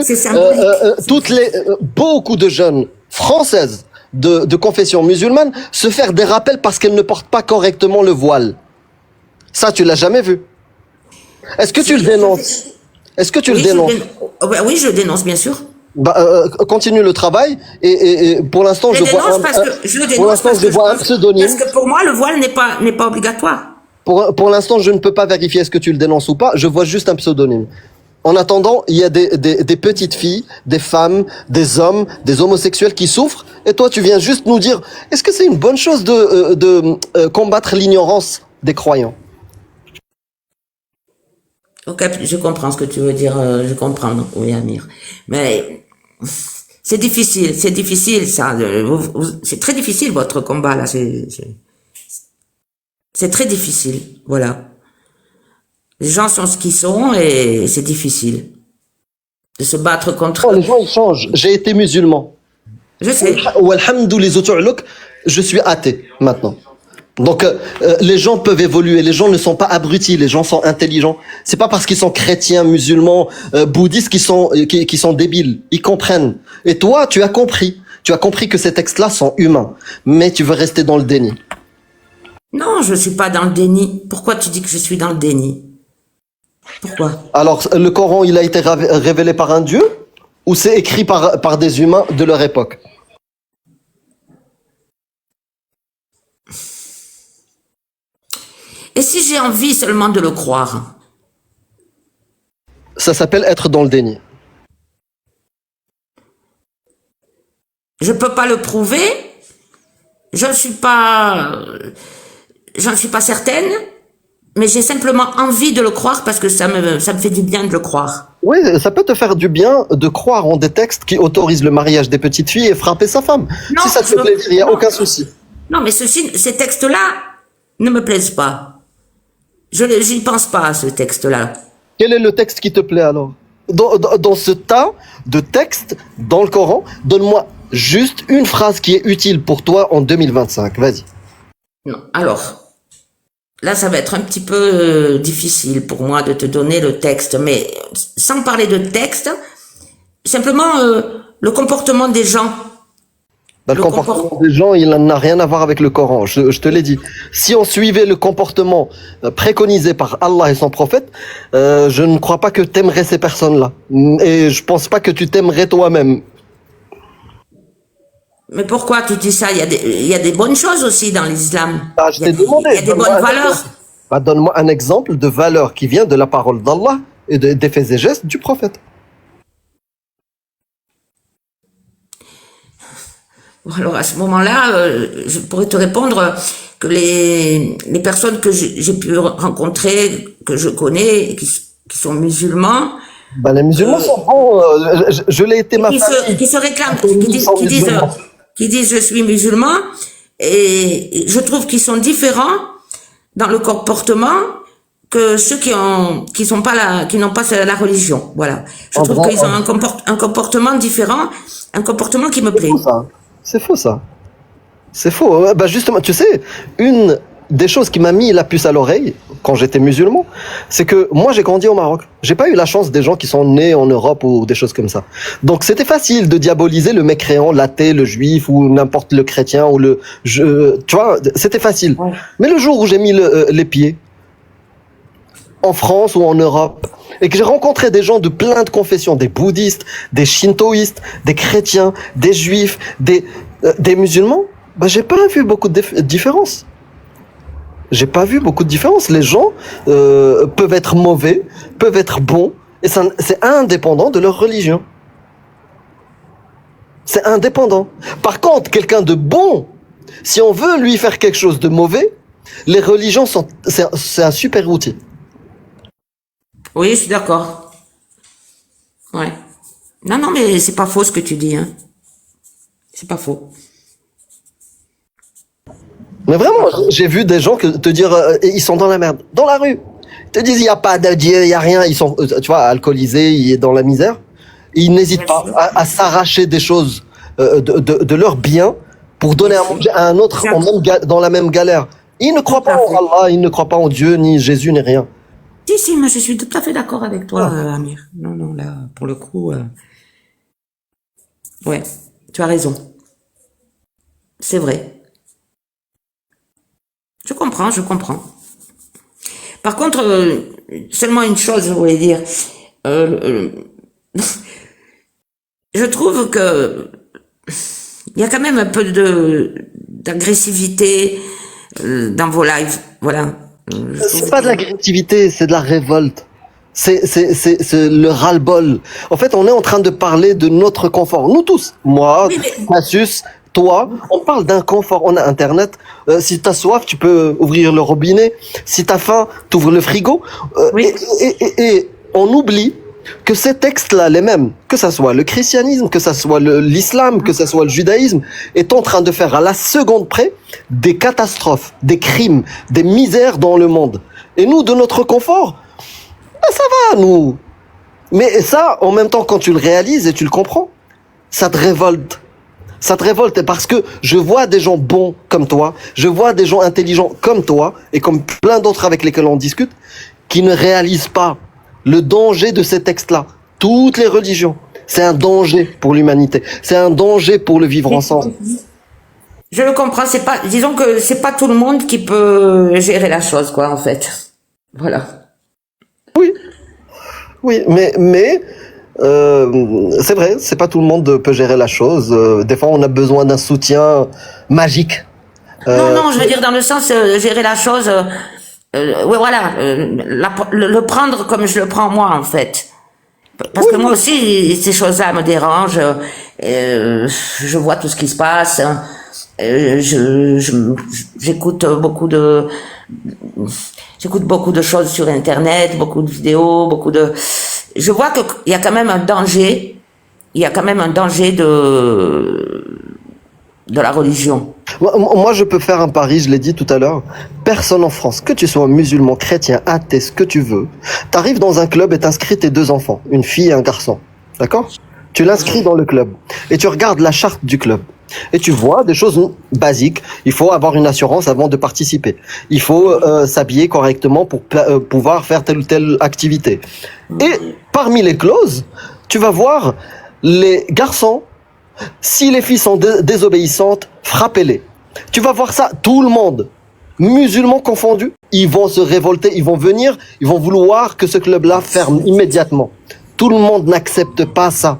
beaucoup de jeunes françaises de confession musulmane se faire des rappels parce qu'elles ne portent pas correctement le voile. Ça, tu l'as jamais vu. Est-ce que tu le dénonces? Est-ce que tu le dénonces? Oui, je le dénonce, bien sûr. Continue le travail et pour l'instant je vois un pseudonyme. Parce que pour moi le voile n'est pas obligatoire. Pour l'instant je ne peux pas vérifier est-ce que tu le dénonces ou pas. Je vois juste un pseudonyme. En attendant, il y a des petites filles, des femmes, des hommes, des homosexuels qui souffrent. Et toi tu viens juste nous dire est-ce que c'est une bonne chose de combattre l'ignorance des croyants? Ok, je comprends ce que tu veux dire, je comprends, oui, Amir. Mais c'est difficile, ça. C'est très difficile votre combat là. C'est très difficile, voilà. Les gens sont ce qu'ils sont et c'est difficile de se battre contre. Oh, les gens ils changent. J'ai été musulman. Je sais. Je suis athée maintenant. Donc les gens peuvent évoluer, les gens ne sont pas abrutis, les gens sont intelligents. C'est pas parce qu'ils sont chrétiens, musulmans, bouddhistes qui sont débiles. Ils comprennent. Et toi, tu as compris que ces textes-là sont humains, mais tu veux rester dans le déni. Non, je suis pas dans le déni. Pourquoi tu dis que je suis dans le déni? Pourquoi? Alors le Coran, il a été révélé par un dieu ou c'est écrit par des humains de leur époque? Et si j'ai envie seulement de le croire? Ça s'appelle être dans le déni. Je peux pas le prouver. J'en suis pas certaine. Mais j'ai simplement envie de le croire parce que ça me fait du bien de le croire. Oui, ça peut te faire du bien de croire en des textes qui autorisent le mariage des petites filles et frapper sa femme. Non, si ça te plaît, il n'y a aucun souci. Non, mais ces textes-là ne me plaisent pas. J'y pense pas à ce texte-là. Quel est le texte qui te plaît alors? Dans ce tas de textes dans le Coran, donne-moi juste une phrase qui est utile pour toi en 2025. Vas-y. Non, alors, là, ça va être un petit peu difficile pour moi de te donner le texte, mais sans parler de texte, simplement le comportement des gens. Le comportement des gens, il n'a rien à voir avec le Coran. Je te l'ai dit. Si on suivait le comportement préconisé par Allah et son prophète, je ne crois pas que t'aimerais ces personnes-là. Et je pense pas que tu t'aimerais toi-même. Mais pourquoi tu dis ça? Il y a des bonnes choses aussi dans l'islam. Ah, je t'ai demandé. Il y a des bonnes valeurs. Donne-moi un exemple de valeur qui vient de la parole d'Allah et des faits et gestes du prophète. Alors à ce moment-là, je pourrais te répondre que les personnes que j'ai pu rencontrer, que je connais, qui sont musulmans. Les musulmans sont bons. Je l'ai été ma famille. Qui se réclament, qui disent je suis musulman, et je trouve qu'ils sont différents dans le comportement que ceux qui sont pas qui n'ont pas la religion. Voilà. Je trouve qu'ils ont un comportement différent, un comportement qui me plaît. C'est faux ça. C'est faux. Bah justement, tu sais, une des choses qui m'a mis la puce à l'oreille quand j'étais musulman, c'est que moi j'ai grandi au Maroc. J'ai pas eu la chance des gens qui sont nés en Europe ou des choses comme ça. Donc c'était facile de diaboliser le mécréant, l'athée, le juif ou n'importe le chrétien ou tu vois, c'était facile. Ouais. Mais le jour où j'ai mis les pieds en France ou en Europe et que j'ai rencontré des gens de plein de confessions, des bouddhistes, des shintoïstes, des chrétiens, des juifs, des musulmans, bah j'ai pas vu beaucoup de différences. J'ai pas vu beaucoup de différence. Les gens peuvent être mauvais, peuvent être bons, et c'est indépendant de leur religion. C'est indépendant. Par contre, quelqu'un de bon, si on veut lui faire quelque chose de mauvais, les religions c'est un super outil. Oui, je suis d'accord. Ouais. Non, mais c'est pas faux ce que tu dis, hein. C'est pas faux. Mais vraiment, j'ai vu des gens te dire, ils sont dans la merde, dans la rue. Ils te disent, il n'y a pas de Dieu, il n'y a rien. Ils sont, tu vois, alcoolisés, ils sont dans la misère. Et ils n'hésitent pas à s'arracher des choses de leur bien pour donner à manger à un autre dans la même galère. Ils ne croient pas en Allah, ils ne croient pas en Dieu, ni Jésus, ni rien. Si, mais je suis tout à fait d'accord avec toi, Amir. Non, là, pour le coup, ouais, tu as raison. C'est vrai. Je comprends. Par contre, seulement une chose, je voulais dire. Je trouve que il y a quand même un peu d'agressivité dans vos lives. Voilà. C'est pas de l'agressivité, c'est de la révolte. C'est le ras-le-bol. En fait, on est en train de parler de notre confort. Nous tous. Moi, Cassius, toi, on parle d'un confort. On a Internet. Si t'as soif, tu peux ouvrir le robinet. Si t'as faim, t'ouvres le frigo. Et on oublie que ces textes-là, les mêmes, que ça soit le christianisme, que ça soit l'islam, que ça soit le judaïsme, est en train de faire à la seconde près des catastrophes, des crimes, des misères dans le monde. Et nous, de notre confort, ben ça va, nous. Mais ça, en même temps, quand tu le réalises et tu le comprends, ça te révolte. Ça te révolte parce que je vois des gens bons comme toi, je vois des gens intelligents comme toi et comme plein d'autres avec lesquels on discute, qui ne réalisent pas le danger de ces textes-là. Toutes les religions, c'est un danger pour l'humanité. C'est un danger pour le vivre ensemble. Je le comprends, disons que c'est pas tout le monde qui peut gérer la chose, quoi, en fait. Voilà. Oui, mais c'est vrai, c'est pas tout le monde peut gérer la chose. Des fois, on a besoin d'un soutien magique. Non, je veux dire dans le sens gérer la chose. Oui, voilà, le prendre comme je le prends moi, en fait. Parce que moi aussi, ces choses-là me dérangent. Je vois tout ce qui se passe. J'écoute beaucoup de choses sur Internet, beaucoup de vidéos, je vois qu'il y a quand même un danger. Il y a quand même un danger de la religion. Moi, je peux faire un pari, je l'ai dit tout à l'heure. Personne en France, que tu sois musulman, chrétien, athée, ce que tu veux, t'arrives dans un club et t'inscris tes 2 enfants, une fille et un garçon. D'accord ? Tu l'inscris dans le club et tu regardes la charte du club. Et tu vois des choses basiques. Il faut avoir une assurance avant de participer. Il faut s'habiller correctement pour pouvoir faire telle ou telle activité. Et parmi les clauses, tu vas voir les garçons. Si les filles sont désobéissantes, frappez-les. Tu vas voir ça, tout le monde, musulmans confondus, ils vont se révolter, ils vont venir, ils vont vouloir que ce club-là ferme immédiatement. Tout le monde n'accepte pas ça.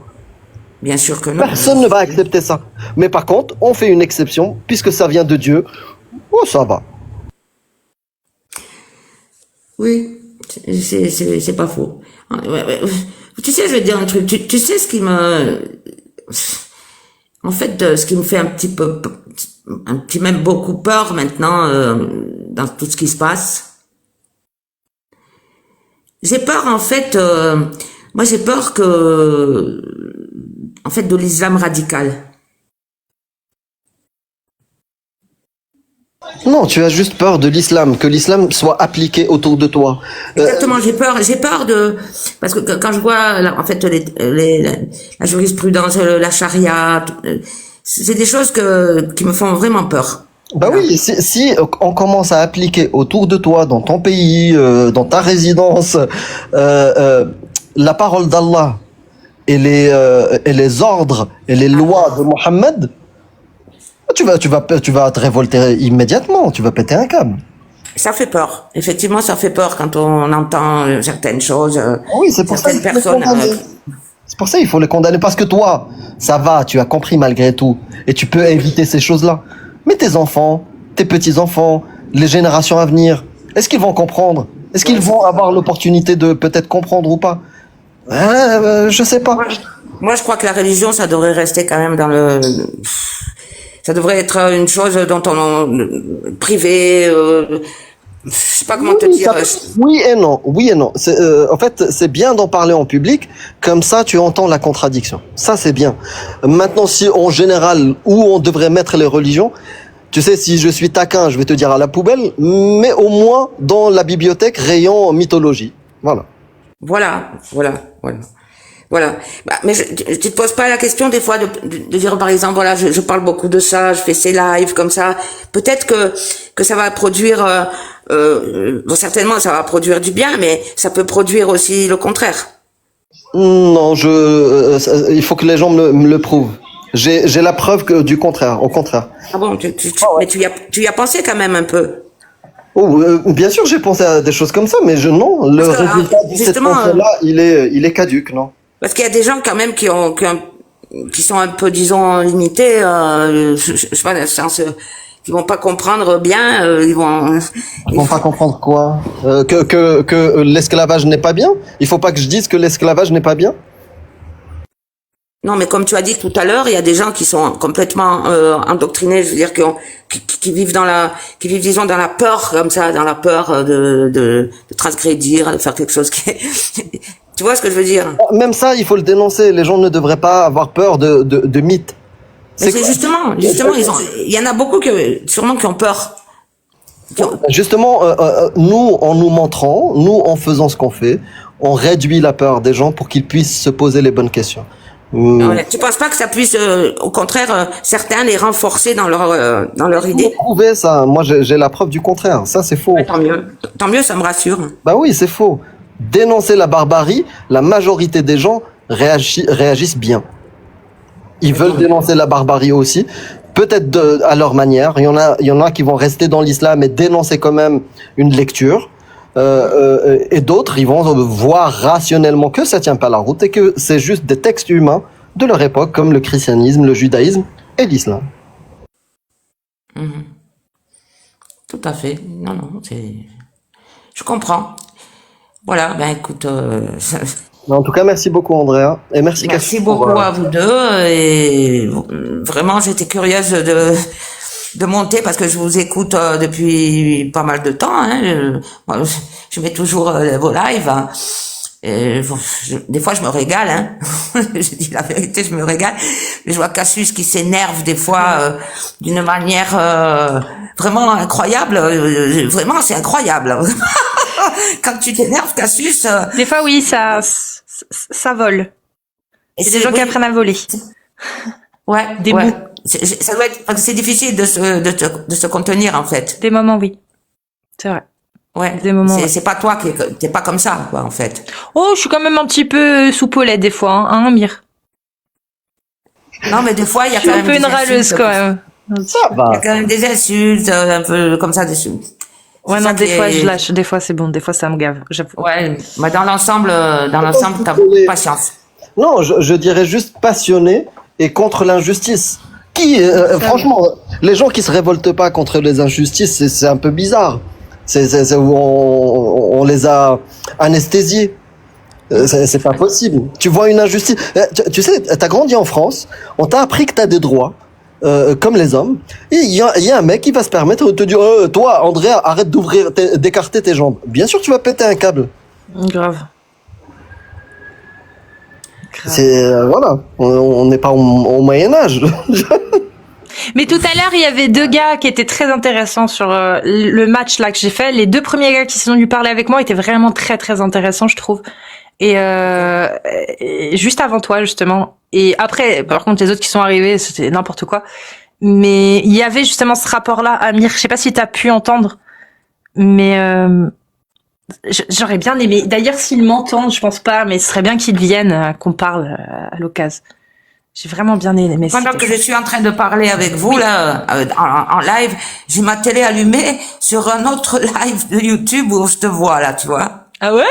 Bien sûr que non. Personne ne va accepter ça. Mais par contre, on fait une exception, puisque ça vient de Dieu. Oh, ça va. Oui, c'est pas faux. Tu sais, je vais te dire un truc. Tu sais ce qui me... En fait, ce qui me fait un petit même beaucoup peur maintenant dans tout ce qui se passe. J'ai peur en fait, moi j'ai peur en fait de l'islam radical. Non, tu as juste peur de l'islam, que l'islam soit appliqué autour de toi. Exactement, j'ai peur de, parce que quand je vois, en fait, la jurisprudence, la charia, c'est des choses qui me font vraiment peur. Bah Voilà. oui, si on commence à appliquer autour de toi, dans ton pays, dans ta résidence, la parole d'Allah et les ordres et les lois de Mohammed, tu vas te révolter immédiatement, tu vas péter un câble. Ça fait peur. Effectivement, ça fait peur quand on entend certaines choses, Oui, c'est pour ça certaines qu'il faut les personnes. condamner. C'est pour ça qu'il faut les condamner, parce que toi, ça va, tu as compris malgré tout, et tu peux éviter ces choses-là. Mais tes enfants, tes petits-enfants, les générations à venir, est-ce qu'ils vont comprendre? Est-ce qu'ils vont avoir l'opportunité de peut-être comprendre ou pas? Je sais pas. Moi, je crois que la religion, ça devrait rester quand même ça devrait être une chose dont privé, je sais pas comment te dire. Oui et non, oui et non. En fait, c'est bien d'en parler en public, comme ça tu entends la contradiction. Ça, c'est bien. Maintenant, si en général, où on devrait mettre les religions, tu sais, si je suis taquin, je vais te dire à la poubelle, mais au moins dans la bibliothèque, rayon mythologie. Voilà. Voilà. Bah, mais tu te poses pas la question des fois de dire par exemple voilà je parle beaucoup de ça, je fais ces lives comme ça, peut-être que ça va produire bon, certainement ça va produire du bien, mais ça peut produire aussi le contraire. Non, il faut que les gens me le prouvent. J'ai la preuve du contraire, au contraire. Ah bon, mais tu y as pensé quand même un peu. Oh, bien sûr, j'ai pensé à des choses comme ça, mais non, le Parce que, résultat de cette justement, pensée-là, il est caduque, non? Parce qu'il y a des gens quand même qui sont un peu, disons, limités, je sais pas, dans le sens, qui vont pas comprendre bien, Ils vont pas comprendre quoi? Que l'esclavage n'est pas bien? Il faut pas que je dise que l'esclavage n'est pas bien? Non, mais comme tu as dit tout à l'heure, il y a des gens qui sont complètement endoctrinés, je veux dire, qui vivent disons dans la peur comme ça, dans la peur de transgrédir, de faire quelque chose qui est... Tu vois ce que je veux dire? Même ça, il faut le dénoncer. Les gens ne devraient pas avoir peur de mythes. Mais c'est justement, il y en a beaucoup sûrement qui ont peur. Justement, nous, en nous montrant, nous, en faisant ce qu'on fait, on réduit la peur des gens pour qu'ils puissent se poser les bonnes questions. Voilà. Tu penses pas que ça puisse, au contraire, certains les renforcer dans leur idée? Prouver ça. Moi, j'ai la preuve du contraire. Ça, c'est faux. Ouais, tant mieux, ça me rassure. Bah oui, c'est faux. Dénoncer la barbarie, la majorité des gens réagissent bien. Ils veulent dénoncer la barbarie aussi, peut-être à leur manière. Il y en a qui vont rester dans l'islam et dénoncer quand même une lecture. Et d'autres, ils vont voir rationnellement que ça tient pas la route et que c'est juste des textes humains de leur époque, comme le christianisme, le judaïsme et l'islam. Tout à fait. Non, je comprends. Voilà, ben écoute, En tout cas, merci beaucoup Andrea et merci merci Cassie beaucoup à vous deux et vraiment j'étais curieuse de monter parce que je vous écoute depuis pas mal de temps. Hein. Moi, je mets toujours vos lives. Hein. Et des fois, je me régale. Hein. Je dis la vérité, je me régale. Je vois Cassius qui s'énerve des fois d'une manière vraiment incroyable. Vraiment, c'est incroyable. Quand tu t'énerves, Cassius. Des fois, oui, ça vole. Il y a des gens qui apprennent à voler. Ouais, des bouts. Ça doit être, parce que c'est difficile de se contenir, en fait. Des moments, oui. C'est vrai. Ouais. Des moments. C'est pas toi t'es pas comme ça, quoi, en fait. Oh, je suis quand même un petit peu soupolette des fois, hein, Mire. Non, mais des fois, il y a Je suis quand un même peu des une râleuse, insultes. quand même. Ça Il y va. a quand même des insultes, un peu comme ça, dessus. Ouais, non, des fois, je lâche. Des fois, c'est bon. Des fois, ça me gave. J'avoue. Ouais, mais dans l'ensemble, t'as patience. Non, je dirais juste passionné et contre l'injustice. Franchement, les gens qui se révoltent pas contre les injustices, c'est un peu bizarre. On les a anesthésiés. C'est pas possible. Tu vois une injustice. Tu sais, t'as grandi en France, on t'a appris que t'as des droits, comme les hommes. Et il y a un mec qui va se permettre de te dire, toi, André, arrête d'écarter tes jambes. Bien sûr, tu vas péter un câble. Grave. C'est voilà, on n'est pas au Moyen Âge. Mais tout à l'heure, il y avait deux gars qui étaient très intéressants sur le match là que j'ai fait. Les deux premiers gars qui sont venus parler avec moi étaient vraiment très très intéressants, je trouve. Et juste avant toi justement. Et après, par contre, les autres qui sont arrivés, c'était n'importe quoi. Mais il y avait justement ce rapport-là, Amir. Je sais pas si t'as pu entendre, mais j'aurais bien aimé. D'ailleurs, s'ils m'entendent, je pense pas, mais ce serait bien qu'ils viennent, qu'on parle à l'occasion. J'ai vraiment bien aimé. Pendant que je suis en train de parler avec vous, là, en live, j'ai ma télé allumée sur un autre live de YouTube où je te vois, là, tu vois. Ah ouais?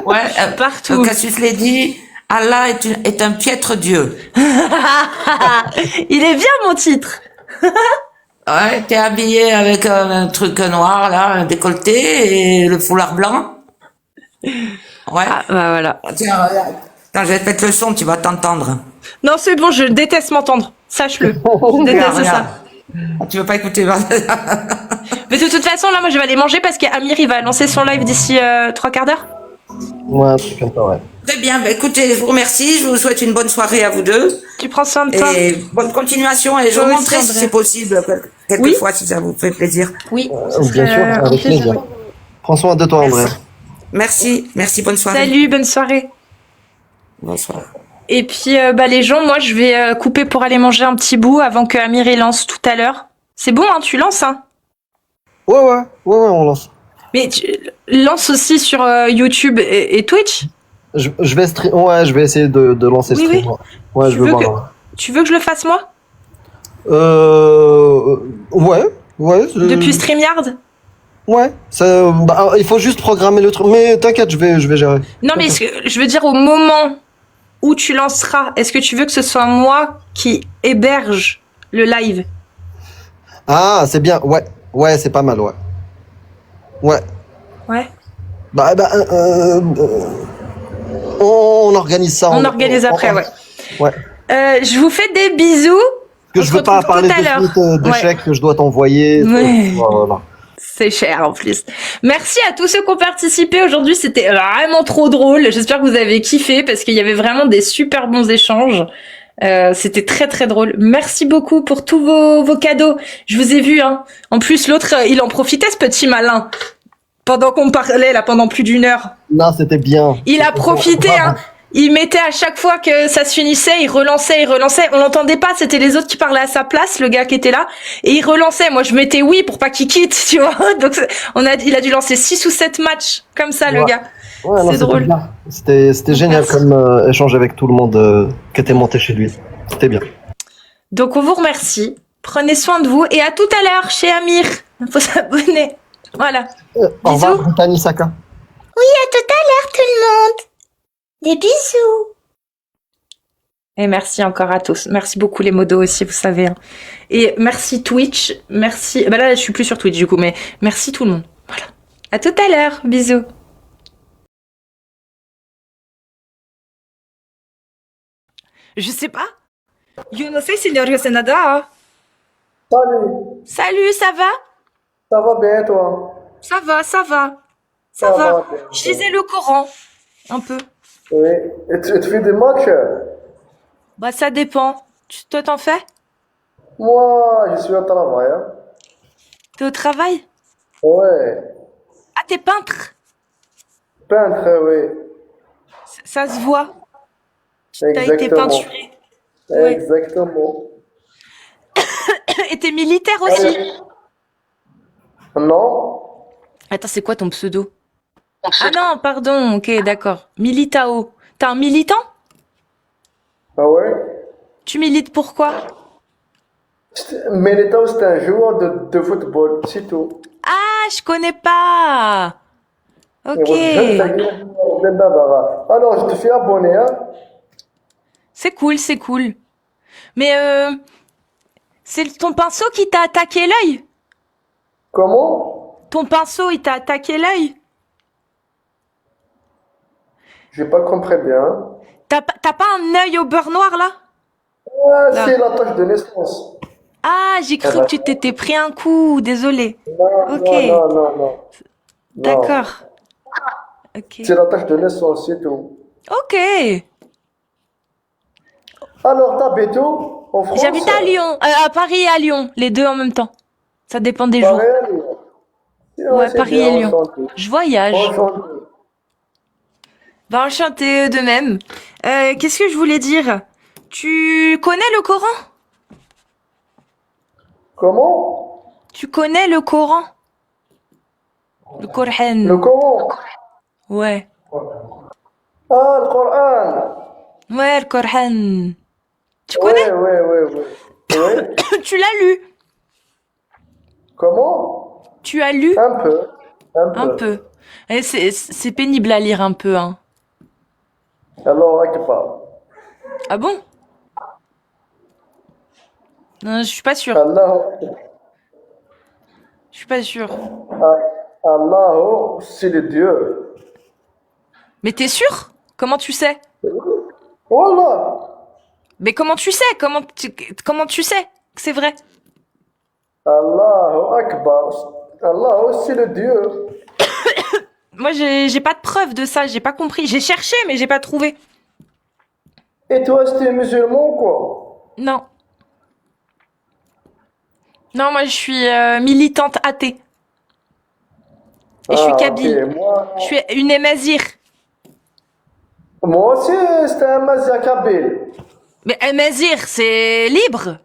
Ouais, Partout. Cassius l'a dit, Allah est un piètre Dieu. Il est bien, mon titre. Ouais, t'es habillé avec un truc noir, là, un décolleté et le foulard blanc. Ouais. Ah, bah voilà. Tiens, regarde. Attends, je vais te mettre le son, tu vas t'entendre. Non, c'est bon, je déteste m'entendre. Sache-le. Je déteste ça. Tu veux pas écouter? Mais de toute façon, là, moi, je vais aller manger parce qu'Amir, il va lancer son live d'ici 3/4 d'heure. Ouais, un truc comme ça, ouais. Très bien, bah, écoutez, je vous remercie, je vous souhaite une bonne soirée à vous deux. Tu prends soin de toi. Et bonne continuation, et je vous Toi aussi, montrerai si André. c'est possible, quelquefois, si ça vous fait plaisir. Oui. Bien sûr, avec plaisir. Prends soin de toi, André. Merci, bonne soirée. Salut, bonne soirée. Bonsoir. Et puis, les gens, moi, je vais couper pour aller manger un petit bout avant que Amir il lance tout à l'heure. C'est bon, hein, tu lances, hein. Ouais, on lance. Mais tu lances aussi sur YouTube et Twitch. Je vais je vais essayer de lancer Oui, stream. oui. Ouais, Tu je veux veux voir. Tu veux que je le fasse moi? Ouais. Depuis StreamYard? Ouais, ça, il faut juste programmer le truc. Mais t'inquiète, je vais gérer. Non, mais je veux dire, au moment où tu lanceras, est-ce que tu veux que ce soit moi qui héberge le live? Ah, c'est bien. Ouais, c'est pas mal, ouais. Ouais. Ouais. On organise ça. On organise après, ouais. Ouais. Je vous fais des bisous. Que On je se veux pas retrouve parler tout à l'heure. de suite des Ouais. chèques que je dois t'envoyer. Ouais. Voilà. C'est cher en plus. Merci à tous ceux qui ont participé aujourd'hui, c'était vraiment trop drôle. J'espère que vous avez kiffé parce qu'il y avait vraiment des super bons échanges. C'était très très drôle. Merci beaucoup pour tous vos cadeaux. Je vous ai vu, hein. En plus, l'autre, il en profitait, ce petit malin. Pendant qu'on parlait, là, pendant plus d'1 heure. Non, c'était bien. Il a profité, hein. Il mettait à chaque fois que ça se finissait, il relançait. On l'entendait pas, c'était les autres qui parlaient à sa place, le gars qui était là. Et il relançait. Moi, je mettais oui pour pas qu'il quitte, tu vois. Donc, il a dû lancer 6 ou 7 matchs. Comme ça, le gars. Ouais, non, C'est drôle. bien. C'était génial Merci. comme échange avec tout le monde qui était monté chez lui. C'était bien. Donc, on vous remercie. Prenez soin de vous. Et à tout à l'heure chez Amir. Il faut s'abonner. Voilà. Au revoir, Bisous. Brittany Saka. Oui, à tout à l'heure tout le monde. Des bisous. Et merci encore à tous. Merci beaucoup les modos aussi, vous savez. Hein. Et merci Twitch. Merci. Bah là, je suis plus sur Twitch du coup, mais merci tout le monde. Voilà. À tout à l'heure. Bisous. Je sais pas. Yo no sei, senhor Senada. Salut, Salut, ça va? ça va bien toi? Ça va, ça va. Ça Ça va. va bien. Je lisais le Coran. Un peu. Oui. Et tu fais des matchs? Bah ça dépend. Toi t'en fais? Moi, je suis au travail. Hein. T'es au travail? Ouais. Ah, t'es peintre? Peintre, oui. Ça se voit. T'as été Exactement. peinturé. Ouais. Exactement. Et t'es militaire aussi? Non? Attends, c'est quoi ton pseudo? Ah non, pardon, ok, d'accord. Militao. T'es un militant? Ah ouais? Tu milites pourquoi? Militao, c'est un joueur de football, c'est tout. Ah, je connais pas. Ok. Alors, je te fais abonner, hein? C'est cool, c'est cool. Mais c'est ton pinceau qui t'a attaqué l'œil? Comment? Ton pinceau, il t'a attaqué l'œil? J'ai pas compris bien. T'as pas un œil au beurre noir là? Ah, Là. c'est la tâche de naissance. Ah, j'ai cru que tu t'étais pris un coup, désolé. Non, Ok. non. D'accord. Ok. C'est la tâche de naissance, c'est tout. Ok. Alors, t'habites où? En France. J'habite à Lyon, à Paris et à Lyon, les deux en même temps. Ça dépend des jours. Paris à Lyon. Ouais, c'est Paris bien, et Lyon. enchanté. Je voyage. Enchanté. Bah, enchanté de même. Qu'est-ce que je voulais dire? Tu connais le Coran? Comment? Tu connais le Coran? Le Le Coran. Coran. Ouais. Ah, le Coran. Ouais, le Coran. Tu connais? Ouais. Tu l'as lu? Comment? Tu as lu? Un peu. Un peu. Et c'est pénible à lire un peu, hein. Alors, Akbar. Ah bon? Non, je suis pas sûre. Allah. Je suis pas sûre. Allah, c'est le Dieu. Mais t'es sûr? Comment tu sais? Wallah. Mais comment tu sais? Comment tu sais que c'est vrai? Allahu Akbar. Allah, c'est le Dieu. Moi, j'ai pas de preuve de ça, j'ai pas compris. J'ai cherché, mais j'ai pas trouvé. Et toi, c'était musulman, quoi? Non. Non, moi, je suis militante athée. Et je suis kabyle. Ok, moi, Je suis une émazir. moi aussi, c'était un mazia kabyle. Mais émazir, c'est libre.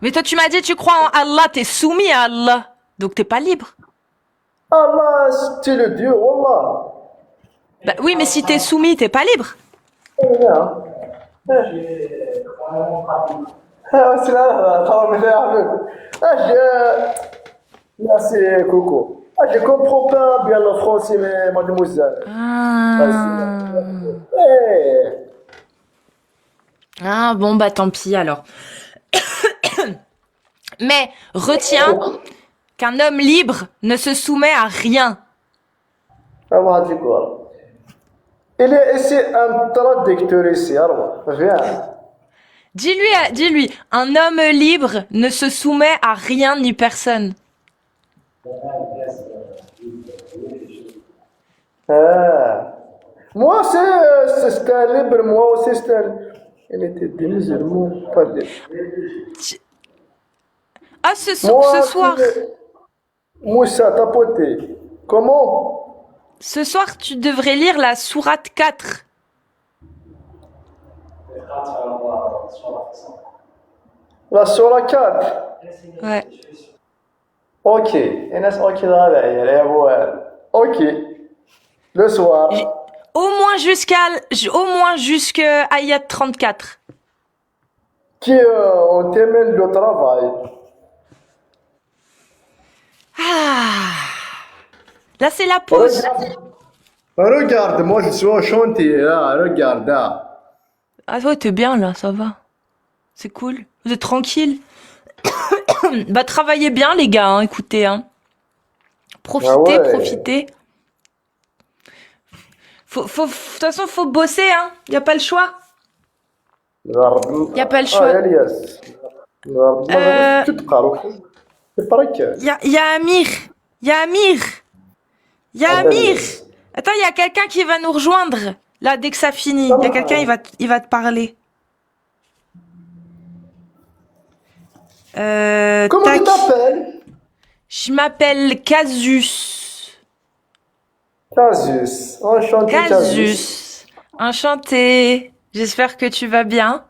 Mais toi, tu m'as dit, tu crois en Allah, t'es soumis à Allah. Donc, t'es pas libre. Allah, c'est le Dieu, Wallah. Bah oui, mais si t'es soumis, t'es pas libre. C'est là, merci, Coco. Je comprends pas bien le français, mais mademoiselle. Eh, Ah, bon, bah tant pis alors. Mais retiens qu'un homme libre ne se soumet à rien. Allah dit quoi? Il est ici un traducteur ici, alors, viens. Dis-lui, un homme libre ne se soumet à rien ni personne. Ah. Moi, c'est un libre, moi aussi, c'est un... Il était des musulmans, pas libre. Ah, ce Moi, soir, Moussa, tapoté. Comment? ce soir, tu devrais lire la sourate 4. La Surah 4. Ouais. Ok. Ok. Le soir. Au moins jusque ayat 34. Qui on termine le travail. Ah. Là, c'est la pause. Regarde, moi je suis au chantier, là, regarde. Là. Ah ouais, t'es bien là, ça va. C'est cool. Vous êtes tranquille. Bah travaillez bien les gars, hein, écoutez. Hein. Profitez, Ah ouais. profitez. De toute façon, faut bosser, hein. Y a pas le choix. Y a pas le choix. Elias. C'est pareil que. Y a Amir. Y a Amir. Y a Amir. Attends, y a quelqu'un qui va nous rejoindre. Là, dès que ça finit. Y a quelqu'un, il va te parler. Comment tac. tu t'appelles? Je m'appelle Casus. Casus. Enchanté, Casus. Casus. Enchanté. J'espère que tu vas bien.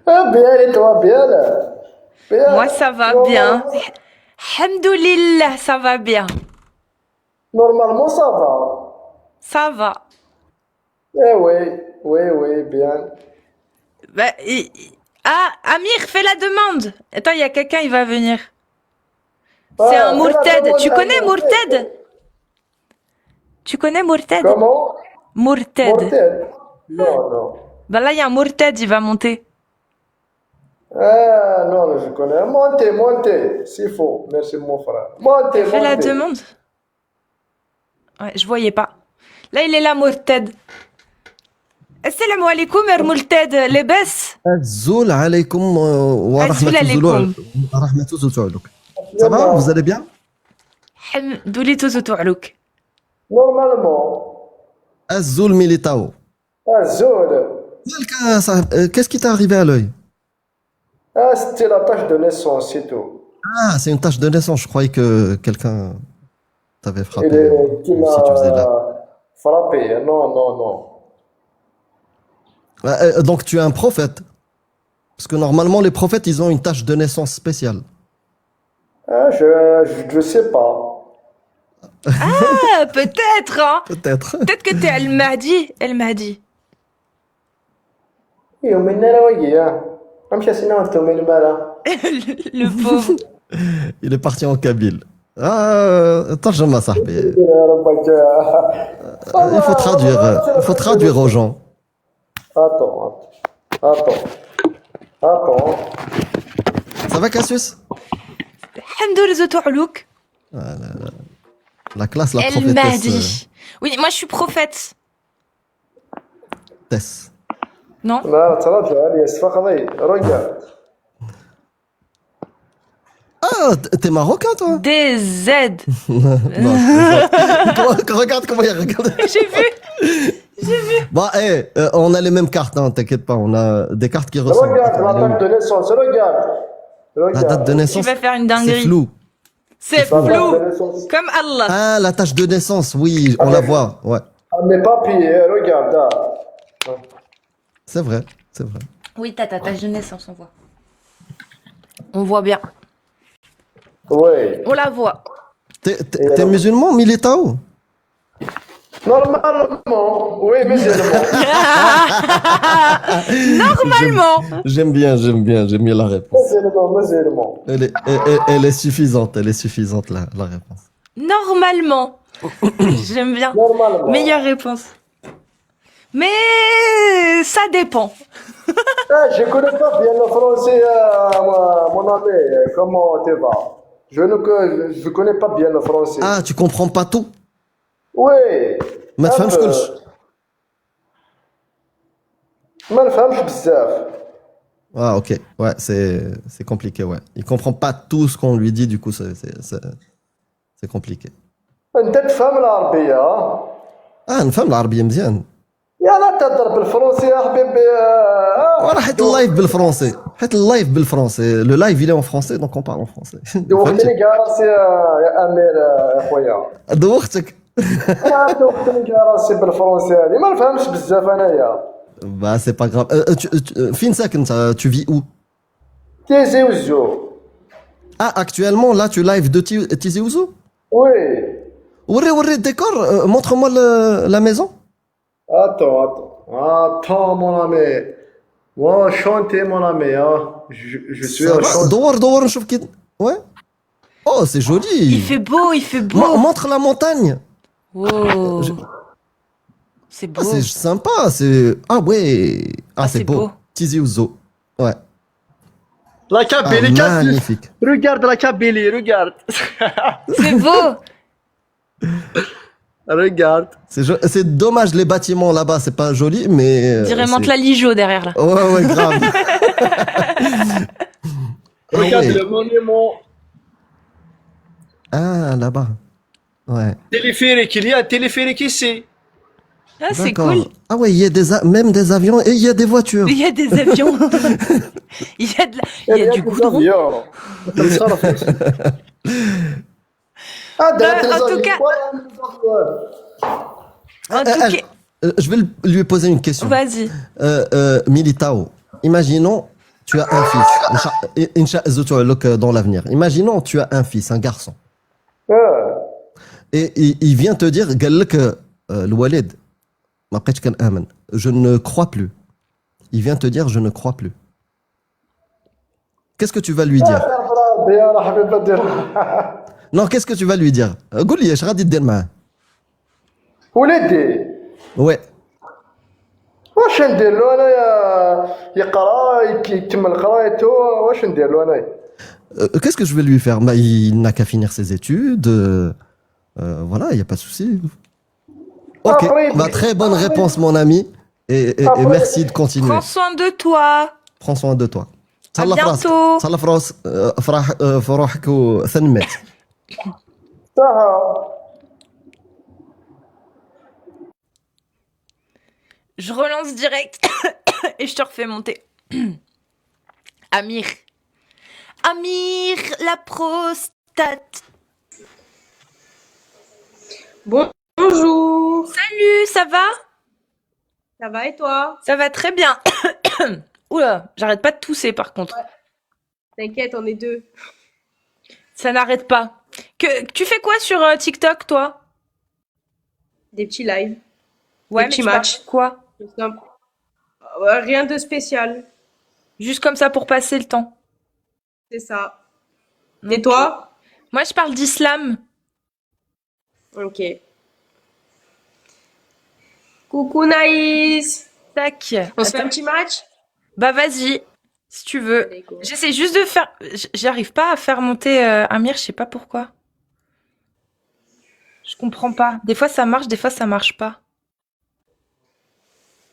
Ah, bien, et toi, bien là? Bien. Moi, ça va bien. Alhamdoulilah, ça va bien. Normalement, ça va. Ça va. Eh oui, bien. Bah, Ah, Amir, fais la demande. Attends, il y a quelqu'un, il va venir. C'est un Mourted. Tu connais Mourted? Tu connais Mourted? Comment? Mourted. Mortel? Non. Bah là, il y a un Mourted, il va monter. Ah, non, je connais. Montez. C'est faux. Merci, mon frère. Montez. Fais la demande. Ouais, je voyais pas. Là, il est là, Mourted. Assalamu alaikum, Mourted. Les baisses. الزول عليكم الزول عليكم. ورحمة الله. Ça va, vous allez bien? Hamdouli touzoutourlouk. Normalement. الزول ميليتاو. Azul. Qu'est-ce qui t'est arrivé à l'œil? Ah, c'était la tâche de naissance, c'est tout. Ah, c'est une tache de naissance. Je croyais que quelqu'un t'avait Il frappé. est, qui Ou m'a si tu faisais là. frappé. Non, non, non. Donc tu es un prophète. Parce que normalement, les prophètes, ils ont une tache de naissance spéciale. Ah, je sais pas. Ah, peut-être, hein. Peut-être. Peut-être que t'es Al-Mahdi. El-Mahdi. يوم من نروي امشي سنة وانتم من المالا. Le pauvre. Il est parti en Kabyle. Ah, ترجمة صاحبي. يا ربك. Il faut traduire aux gens. Attends, attends, attends. Ça va, Cassius? Alhamdoulilah ta'alouk. La classe, la prophétesse. El-Mahdi. Oui, moi je suis prophète. Tess. Non? لا تراجع لي استفقدي رجع. Ah, t'es marocain, toi? DZ. Non, regarde comment il regarde. J'ai vu. Bon, on a les mêmes cartes, hein, t'inquiète pas. On a des cartes qui ressemblent. regarde la date de naissance, regarde. La date de Tu naissance, vas faire une c'est dinguerie. flou. C'est La date de flou. naissance. Comme Allah. Ah, la tâche de naissance, oui, on la voit. Ouais, Ah, mes papiers, regarde là. c'est vrai, c'est vrai. Oui, t'as ta tâche de naissance, on voit. On voit bien. Oui. On la voit. T'es musulman, Militao? Normalement, oui, musulman. Normalement. J'aime bien la réponse. musulman. Elle est suffisante, la réponse. Normalement. J'aime bien. Normalement. Meilleure réponse. Mais ça dépend. Ah, je connais pas bien le français, mon ami. Comment tu vas? Je connais pas bien le français. Ah, tu comprends pas tout? Oui. ما تفهمش كلش. ما نفهمش بزاف. Ah, ok, ouais, c'est compliqué, ouais. Il comprend pas tout ce qu'on lui dit, du coup, c'est compliqué. انت تفهم العربية؟ Ah, نفهم العربية مزيان. يا لا تهضر بالفرنسي يا حبيبي. Voilà, حيت اللايف بالفرنسي. حيت اللايف بالفرنسي. Le live, il est en français, donc on parle en français. دوختني كاع راسي يا امير يا خويا. دوختك. دوختني كاع راسي بالفرنسي هذه ما نفهمش بزاف انايا. Bah, c'est pas grave. Fin ساكن, tu vis où? تيزي وزو. Ah, actuellement, là, tu live de Tizi Ouzou? Oui. وري الديكور. Montre-moi la maison. Attends, mon ami. Moi, chanter, mon ami. Hein. Je suis Ça un va? chanteur. دور نشوف كي. Ouais. Oh, c'est joli. Il fait beau. Montre la montagne. Oh. C'est Ah, beau. c'est sympa, c'est... Ah ouais. Ah, c'est c'est beau. beau. Tizi Ouzou. Ouais. La Ah, Kabylie, magnifique. regarde la Kabylie, regarde. C'est beau. Regarde. C'est dommage, les bâtiments là-bas, c'est pas joli, mais... On dirait Mantes-la Lijo derrière là. Ouais, grave. Regarde ouais. le monument Ah, là-bas. Ouais. téléphérique. Il y a un téléphérique ici. Ah, c'est D'accord. cool. Ah ouais, il y a même des avions et il y a des voitures. Il y a des avions. Il y a du goudron. En tout cas- En tout cas, Je vais lui poser une question. vas-y. Militao, imaginons, tu as un fils. Dans l'avenir. Imaginons, tu as un fils, un garçon. Et il vient te dire, Walid, je ne crois plus. Il vient te dire, je ne crois plus. Qu'est-ce que tu vas lui dire? Non, qu'est-ce que tu vas lui dire? قول لي ايش غادي دير معاه؟ ولدي Ouais. واش ندير له انايا يقرا يكمل قرايته واش ندير له انايا Qu'est-ce que je vais lui faire? Bah, il n'a qu'à finir ses études. Voilà, il n'y a pas de souci. Ok, bah, très bonne réponse, mon ami. Et merci de continuer. Prends soin de toi. Prends soin de toi. À bientôt. تهلا في راس في روحك وثنمت. صح Je relance direct. Et je te refais monter. Amir. Amir, la prostate. Bonjour. Salut, ça va? Ça va et toi? Ça va très bien. Oula, j'arrête pas de tousser par contre. T'inquiète, on est deux. Ça n'arrête pas. Tu fais quoi sur TikTok, toi? Des petits lives. Ouais, Des petits mais tu parles matchs. de quoi? C'est simple. Rien de spécial. Juste comme ça pour passer le temps. C'est ça. Ok. Et toi? Moi, je parle d'islam. Ok. Coucou Naïs. Tac. On se fait Attends. un petit match? Bah vas-y, si tu veux. Allez, go. J'essaie juste de faire... J'arrive pas à faire monter Amir, je sais pas pourquoi. Je comprends pas. Des fois ça marche, des fois ça marche pas.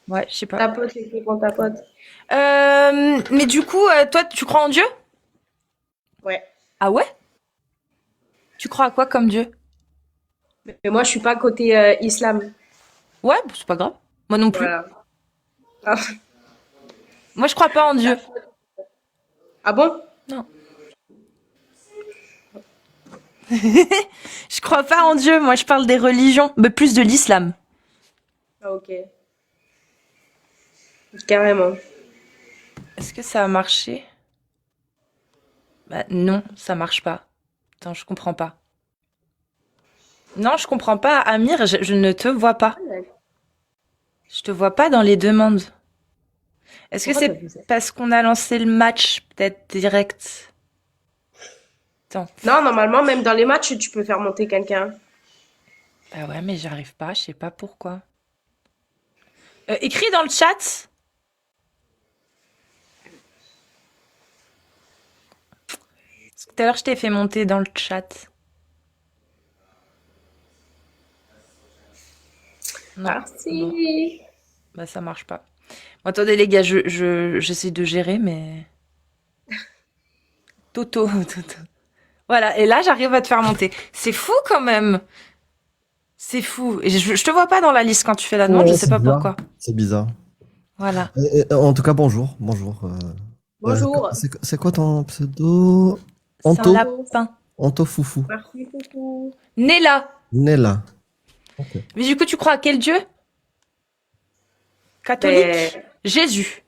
Ouais, je sais pas. Tapote, c'est qui qu'on tapote? Mais du coup, toi, tu crois en Dieu? Ouais. Ah ouais? Tu crois à quoi comme Dieu? Mais moi, je suis pas côté islam. Ouais, bah, c'est pas grave. Moi non plus. Voilà. Ah, Moi, je crois pas en Dieu. ah bon? Non. Je crois pas en Dieu. Moi, je parle des religions, mais plus de l'islam. Ah, ok. Carrément. Est-ce que ça a marché? Bah non, ça marche pas. Attends, je comprends pas. Non, je comprends pas, Amir, je ne te vois pas. Je te vois pas dans les demandes. Est-ce que Pourquoi c'est t'as fait ça? parce qu'on a lancé le match, peut-être direct? Attends. Non, normalement, même dans les matchs, tu peux faire monter quelqu'un. Bah ouais, mais j'arrive pas, je sais pas pourquoi. Écris dans le chat. Parce que tout à l'heure, je t'ai fait monter dans le chat. Non. Non. Merci. Bah ça marche pas. Bon, attendez les gars, j'essaie de gérer, mais... Toto. Voilà, et là j'arrive à te faire monter. C'est fou quand même. C'est fou. Et je te vois pas dans la liste quand tu fais la demande, je sais pas pourquoi. C'est bizarre. Voilà. En tout cas, bonjour. Bonjour. Bonjour. C'est quoi ton pseudo? C'est un Anto? lapin. Anto Foufou. Merci, coucou. Nella. Nella. Ok. Mais du coup, tu crois à quel Dieu? Catholique? Mais Jésus.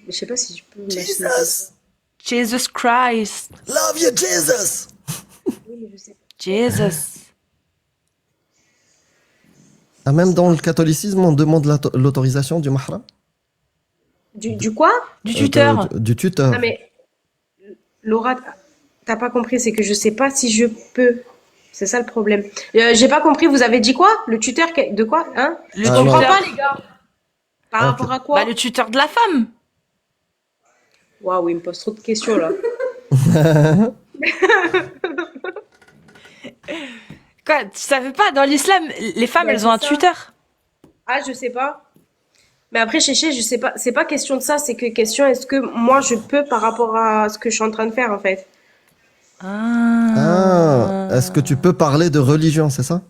je sais pas si je peux Jesus! Jesus Christ. Love you, Jesus! Oui, mais je sais pas. Jesus. Ah, même dans le catholicisme, on demande l'autorisation du mahram? Du quoi? Du tuteur. Du tuteur. Non, mais Laura, t'as pas compris, c'est que je sais pas si je peux. C'est ça le problème. J'ai pas compris, vous avez dit quoi? Le tuteur de quoi? Hein? Le Je Ah, comprends tuteur. pas, les gars. Par Ok. rapport à quoi? Bah, le tuteur de la femme. Waouh, il me pose trop de questions là. Quoi, tu savais pas, dans l'islam, les femmes, Ouais, elles ont un c'est ça. tuteur. Ah, je sais pas. Mais après, Chéché, je sais pas. C'est pas question de ça, c'est que question est-ce que moi je peux par rapport à ce que je suis en train de faire en fait. Ah, est-ce que tu peux parler de religion, c'est ça?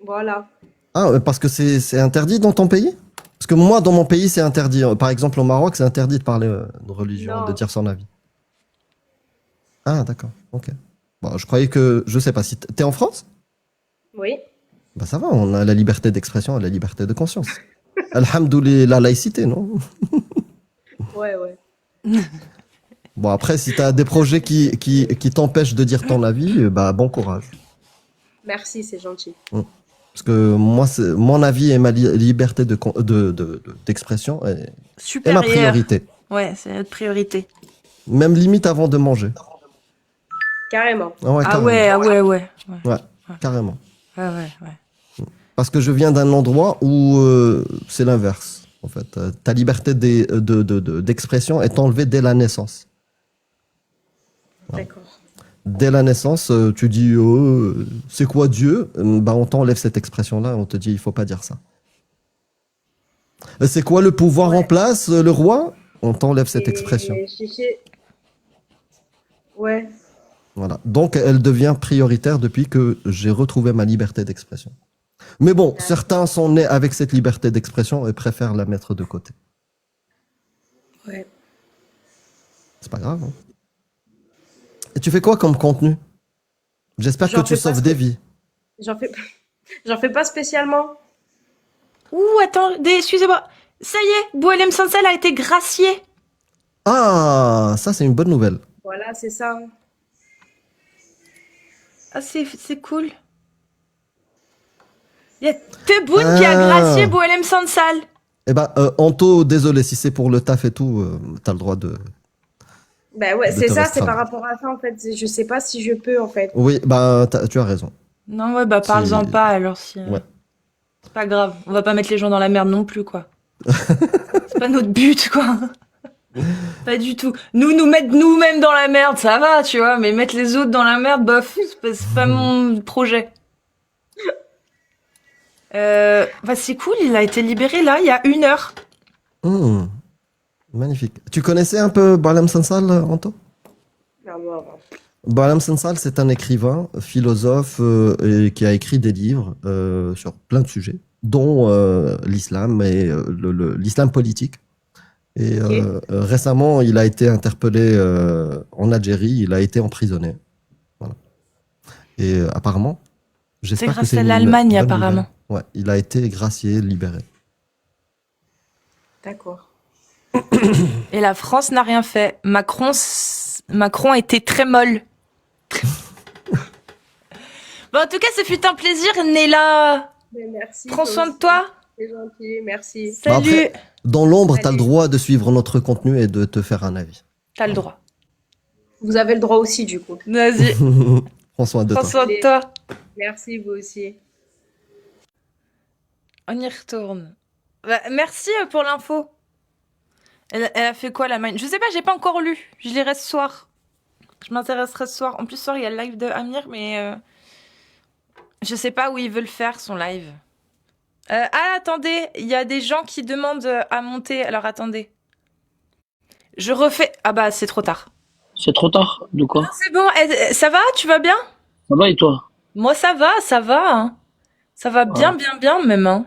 Voilà. Ah, parce que c'est interdit dans ton pays? Parce que moi, dans mon pays, c'est interdit. Par exemple, au Maroc, c'est interdit de parler de religion, Non. de dire son avis. Ah, d'accord. Ok. Bon, je croyais que... Je sais pas si... T'es en France? Oui. Bah ça va, on a la liberté d'expression et la liberté de conscience. Alhamdoulilah, la laïcité, non? Ouais, ouais. Bon, après, si t'as des projets qui t'empêchent de dire ton avis, bah bon courage. Merci, c'est gentil. Parce que moi, mon avis et ma liberté d'expression est ma Supérieur. priorité. Ouais, c'est notre priorité. Même limite avant de manger. Carrément. Ouais, Ah carrément. ouais, ah ouais, ouais. Ouais, Ouais, carrément. ouais. Parce que je viens d'un endroit où c'est l'inverse. En fait, ta liberté d'expression est enlevée dès la naissance. D'accord. Dès la naissance, tu dis c'est quoi Dieu? Bah, on t'enlève cette expression-là, on te dit il faut pas dire ça. C'est quoi le pouvoir en place, le roi? On t'enlève cette expression. Chéché. Ouais. Voilà. Donc elle devient prioritaire depuis que j'ai retrouvé ma liberté d'expression. Mais bon, certains sont nés avec cette liberté d'expression et préfèrent la mettre de côté. Ouais. C'est pas grave. Hein. Et tu fais quoi comme contenu? J'espère que J'en tu fais pas sauves des vies. J'en fais pas spécialement. Ouh, attendez, excusez-moi. Ça y est, Boualem Sansal a été gracié. Ah, ça c'est une bonne nouvelle. Voilà, c'est ça. Ah, c'est cool. Il y a Tebboune qui a gracié Boualem Sansal. Eh ben, Anto, désolé, si c'est pour le taf et tout, t'as le droit de... Bah ouais, de c'est te ça, c'est restreindre. par rapport à ça en fait. Je sais pas si je peux en fait. Oui, bah, tu as raison. Non, ouais, bah parle-en Si- pas alors si. Ouais. C'est pas grave, on va pas mettre les gens dans la merde non plus, quoi. C'est pas notre but, quoi. Pas du tout. Nous mettre nous-mêmes dans la merde, ça va, tu vois, mais mettre les autres dans la merde, bof, c'est pas mon projet. Bah c'est cool, il a été libéré là, il y a 1 heure. Hmm, magnifique. Tu connaissais un peu Boualem Sansal, Anto? Non, bon. Boualem Sansal, c'est un écrivain, philosophe, et qui a écrit des livres sur plein de sujets, dont l'islam et l'islam politique. Et récemment, il a été interpellé en Algérie, il a été emprisonné. Voilà. Et apparemment, j'espère que grâce c'est à une l'Allemagne, bonne apparemment. nouvelle. Ouais, il a été gracié, libéré. D'accord. Et la France n'a rien fait. Macron était très molle. Bon, en tout cas, ce fut un plaisir, Néla. Ben, merci. Prends toi soin de aussi. toi. C'est gentil, merci. Bah, Salut. après, dans l'ombre, t'as le Salut. droit de suivre notre contenu et de te faire un avis. T'as le droit. Vous avez le droit aussi du coup. Vas-y, Prends soin de prends toi. soin de toi. Merci vous aussi. On y retourne. Bah, merci pour l'info. Elle a fait quoi, la mine? Je sais pas, j'ai pas encore lu. Je lirai ce soir. Je m'intéresserai ce soir. En plus, ce soir, il y a le live de Amir, mais je sais pas où il veut le faire, son live. Ah, attendez, il y a des gens qui demandent à monter. Alors, attendez. Je refais... Ah bah, c'est trop tard. C'est trop tard, de quoi? Non, c'est bon. Ça va? Tu vas bien? Ça va et toi? Moi, ça va, hein. Ça va bien, bien même, hein.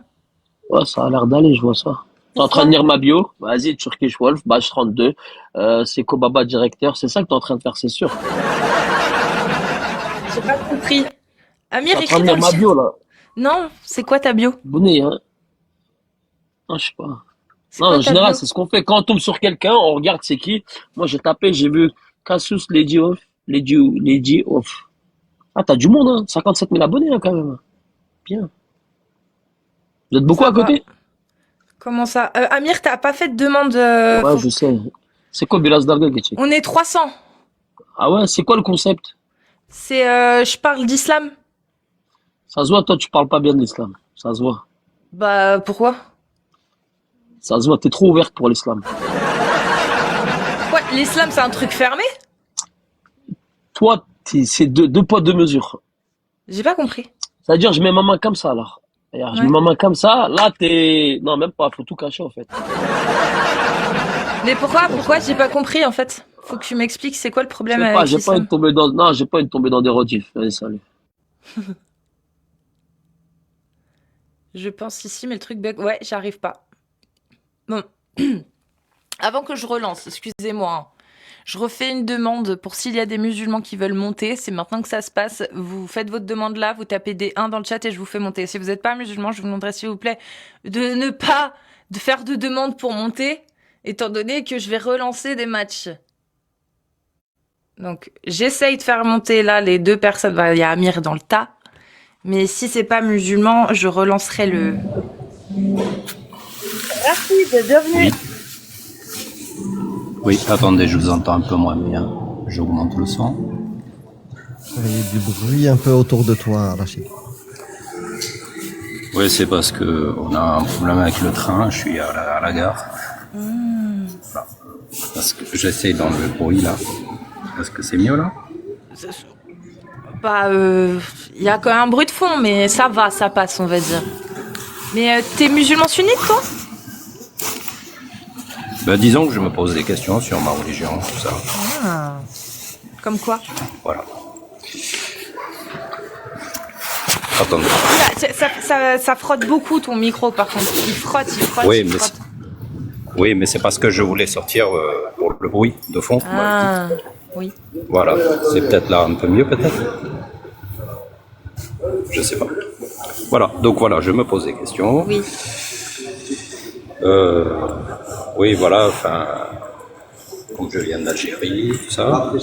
Ouais, ça a l'air d'aller, je vois ça. T'es en train de lire ma bio? Vas-y, Turkish Wolf, badge 32. C'est Kobaba directeur. C'est ça que t'es en train de faire, c'est sûr. J'ai pas compris. Amir, T'es en train écrit de dans lire le ma chat. bio, là. Non, c'est quoi ta bio? Bonnet, hein? Non, je sais pas. C'est Non, quoi en ta général, bio? c'est ce qu'on fait. Quand on tombe sur quelqu'un, on regarde c'est qui. Moi, j'ai tapé, j'ai vu Cassius Lady Off. Lady Off. Ah, t'as du monde, hein? 57 000 abonnés, là, quand même. Bien. Vous êtes beaucoup Ça à va. côté? Comment ça? Amir, t'as pas fait de demande Ouais, je sais. C'est quoi Bilas Darga, Getchi? On est 300. Ah ouais, c'est quoi le concept? C'est, je parle d'islam. Ça se voit, toi, tu parles pas bien de l'islam. Ça se voit. Bah, pourquoi? Ça se voit, t'es trop ouverte pour l'islam. Ouais, l'islam, c'est un truc fermé? Toi, c'est deux poids, deux mesures. J'ai pas compris. C'est-à-dire, je mets ma main comme ça, alors. Regarde, je Ouais. mets ma main comme ça, là, t'es... Non, même pas, faut tout cacher, en fait. Mais pourquoi j'ai pas compris, en fait? Faut que tu m'expliques c'est quoi le Je problème sais avec pas, j'ai pas envie l'islam. de tomber dans... Non, j'ai pas envie de tomber dans des rodifs. Allez, salut. Je pense ici, mais le truc bug. Ouais, j'arrive pas. Bon. Avant que je relance, excusez-moi, hein. Je refais une demande pour s'il y a des musulmans qui veulent monter. C'est maintenant que ça se passe. Vous faites votre demande là, vous tapez des 1 dans le chat et je vous fais monter. Si vous n'êtes pas musulman, je vous demanderai s'il vous plaît de ne pas de faire de demande pour monter, étant donné que je vais relancer des matchs. Donc, j'essaye de faire monter là les 2 personnes. Bah, il y a Amir dans le tas. Mais si c'est pas musulman, je relancerai le... Merci de bienvenue. Oui, attendez, je vous entends un peu moins bien. J'augmente le son. Il y a du bruit un peu autour de toi, Rachid. Oui, c'est parce que on a un problème avec le train. Je suis à la gare. Voilà. Parce que j'essaye d'enlever le bruit là. Est-ce que c'est mieux là? Bah, il y a quand même un bruit de fond, mais ça va, ça passe, on va dire. Mais t'es musulman sunnite, toi? Ben, disons que je me pose des questions sur ma religion, tout ça. Comme quoi? Voilà. Attendez. Ça frotte beaucoup ton micro, par contre. Il frotte, Oui, il mais frotte. oui, mais c'est parce que je voulais sortir pour le bruit de fond. Ah, oui. Voilà, c'est peut-être là un peu mieux, peut-être. Je sais pas. Voilà, donc voilà, je me pose des questions. Oui. Oui, voilà, enfin, comme je viens d'Algérie, tout ça. Vous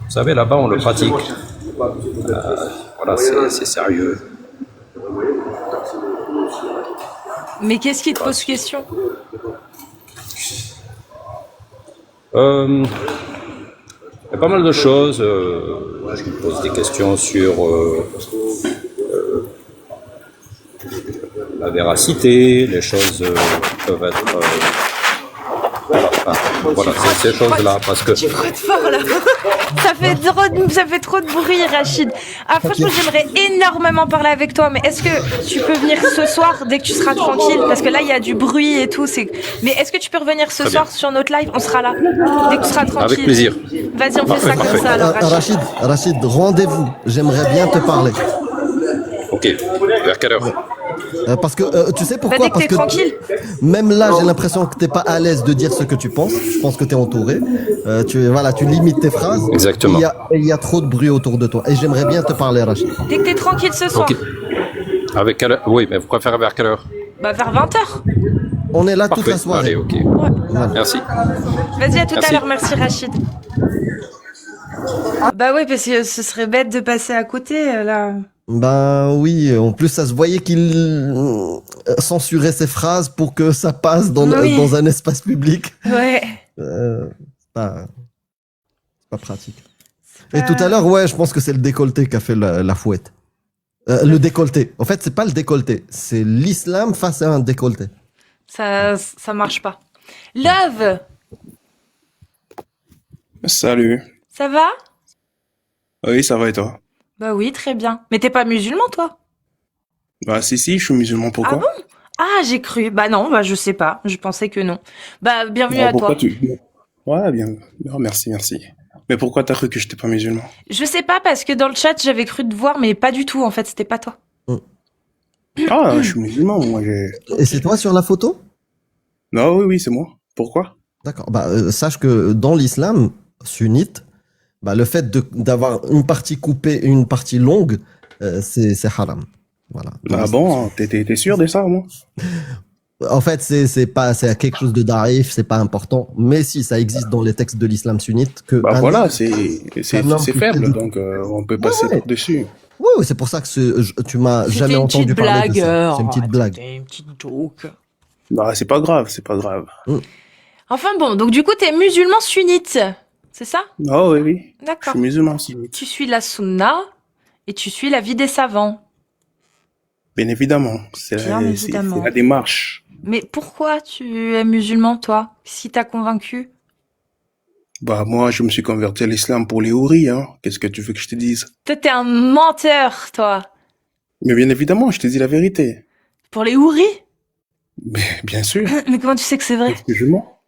savez, là-bas, on le pratique. Voilà, c'est sérieux. Mais qu'est-ce qui te pose question? Il y a pas mal de choses. Je me pose des questions sur la véracité, les choses peuvent être... voilà, c'est ces choses-là, parce que... Tu frottes fort là. ça fait trop de bruit, Rachid. Ah, franchement, j'aimerais énormément parler avec toi, mais est-ce que tu peux venir ce soir dès que tu seras tranquille? Parce que là, il y a du bruit et tout. Mais est-ce que tu peux revenir ce soir sur notre live? On sera là dès que tu seras tranquille. Avec plaisir. Vas-y, on fait ça comme ça alors, Rachid. Rachid, rendez-vous. J'aimerais bien te parler. Ok, vers quelle heure? Parce que tu sais pourquoi? Dès que Parce t'es que tranquille. même là, j'ai l'impression que t'es pas à l'aise de dire ce que tu penses. Je pense que t'es entouré. Tu limites tes phrases. Exactement. Il y a trop de bruit autour de toi. Et j'aimerais bien te parler, Rachid. Dès que t'es tranquille ce soir. Ok. Avec quelle heure? Oui, mais vous préférez vers quelle heure? Bah, vers 20h. On est là toute Parfait. la soirée. Allez, ok. Merci. Vas-y, à tout Merci. à l'heure. Merci, Rachid. Bah oui, parce que ce serait bête de passer à côté, là. Ben oui, en plus ça se voyait qu'il censurait ses phrases pour que ça passe dans un espace public. Ouais. C'est pas pratique. Et tout à l'heure, ouais, je pense que c'est le décolleté qui a fait la fouette. Le décolleté. En fait, c'est pas le décolleté, c'est l'islam face à un décolleté. Ça marche pas. Love, Salut. ça va? Oui, ça va et toi? Bah oui, très bien. Mais t'es pas musulman, toi? Bah si, je suis musulman, pourquoi? Ah bon? Ah, j'ai cru. Bah non, bah je sais pas. Je pensais que non. Bah bienvenue à Pourquoi toi. Ouais, bien. Non, merci. Mais pourquoi t'as cru que j'étais pas musulman? Je sais pas parce que dans le chat j'avais cru te voir, mais pas du tout. En fait, c'était pas toi. Ah, je suis musulman, moi j'ai... Et c'est toi sur la photo? Non, oui, c'est moi. Pourquoi? D'accord. Bah, sache que dans l'islam sunnite, bah, le fait d'avoir une partie coupée et une partie longue, c'est haram. Voilà. Ah bon, t'es sûr de ça, moi? En fait, c'est quelque chose de daif, c'est pas important. Mais si, ça existe dans les textes de l'islam sunnite que. Bah voilà, c'est faible, donc on peut passer par-dessus. Oui, c'est pour ça que tu m'as jamais entendu parler de ça. C'est une petite blague. C'était une petite joke. Bah c'est pas grave. Enfin bon, donc du coup t'es musulman sunnite, c'est ça? Ah oui. Je D'accord. suis musulman sunnite. Tu suis la sunna et tu suis la vie des savants. Bien évidemment, c'est la démarche. Mais pourquoi tu es musulman, toi? Qu'est-ce qui t'a convaincu? Bah moi, je me suis converti à l'islam pour les houris, hein. Qu'est-ce que tu veux que je te dise? Toi, t'es un menteur, toi. Mais bien évidemment, je te dis la vérité. Pour les houris? Mais bien sûr. Mais comment tu sais que c'est vrai? Est-ce que je mens?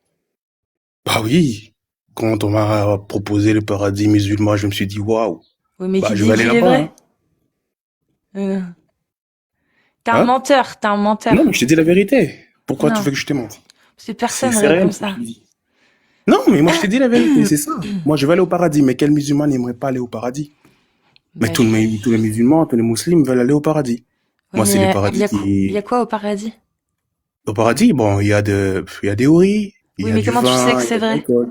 Bah oui. Quand on m'a proposé le paradis musulman, je me suis dit waouh. Oui, mais Bah, qui je dit vais aller qu'il est là-bas. vrai? T'es un menteur, t'es un menteur. Non, mais je te dis la vérité. Pourquoi Non. tu veux que je te mente? C'est personne C'est réel, comme ce que ça. je dis. Non, mais moi je te dis la vérité, c'est ça. Moi je vais aller au paradis, mais quel musulman n'aimerait pas aller au paradis? Mais tous les musulmans, tous les musulmans veulent aller au paradis. Moi c'est le paradis Il y a quoi au paradis? Au paradis, bon, il y a des houris, il y Oui, a mais du comment tu vin, sais que il y c'est a de vrai? l'alcool.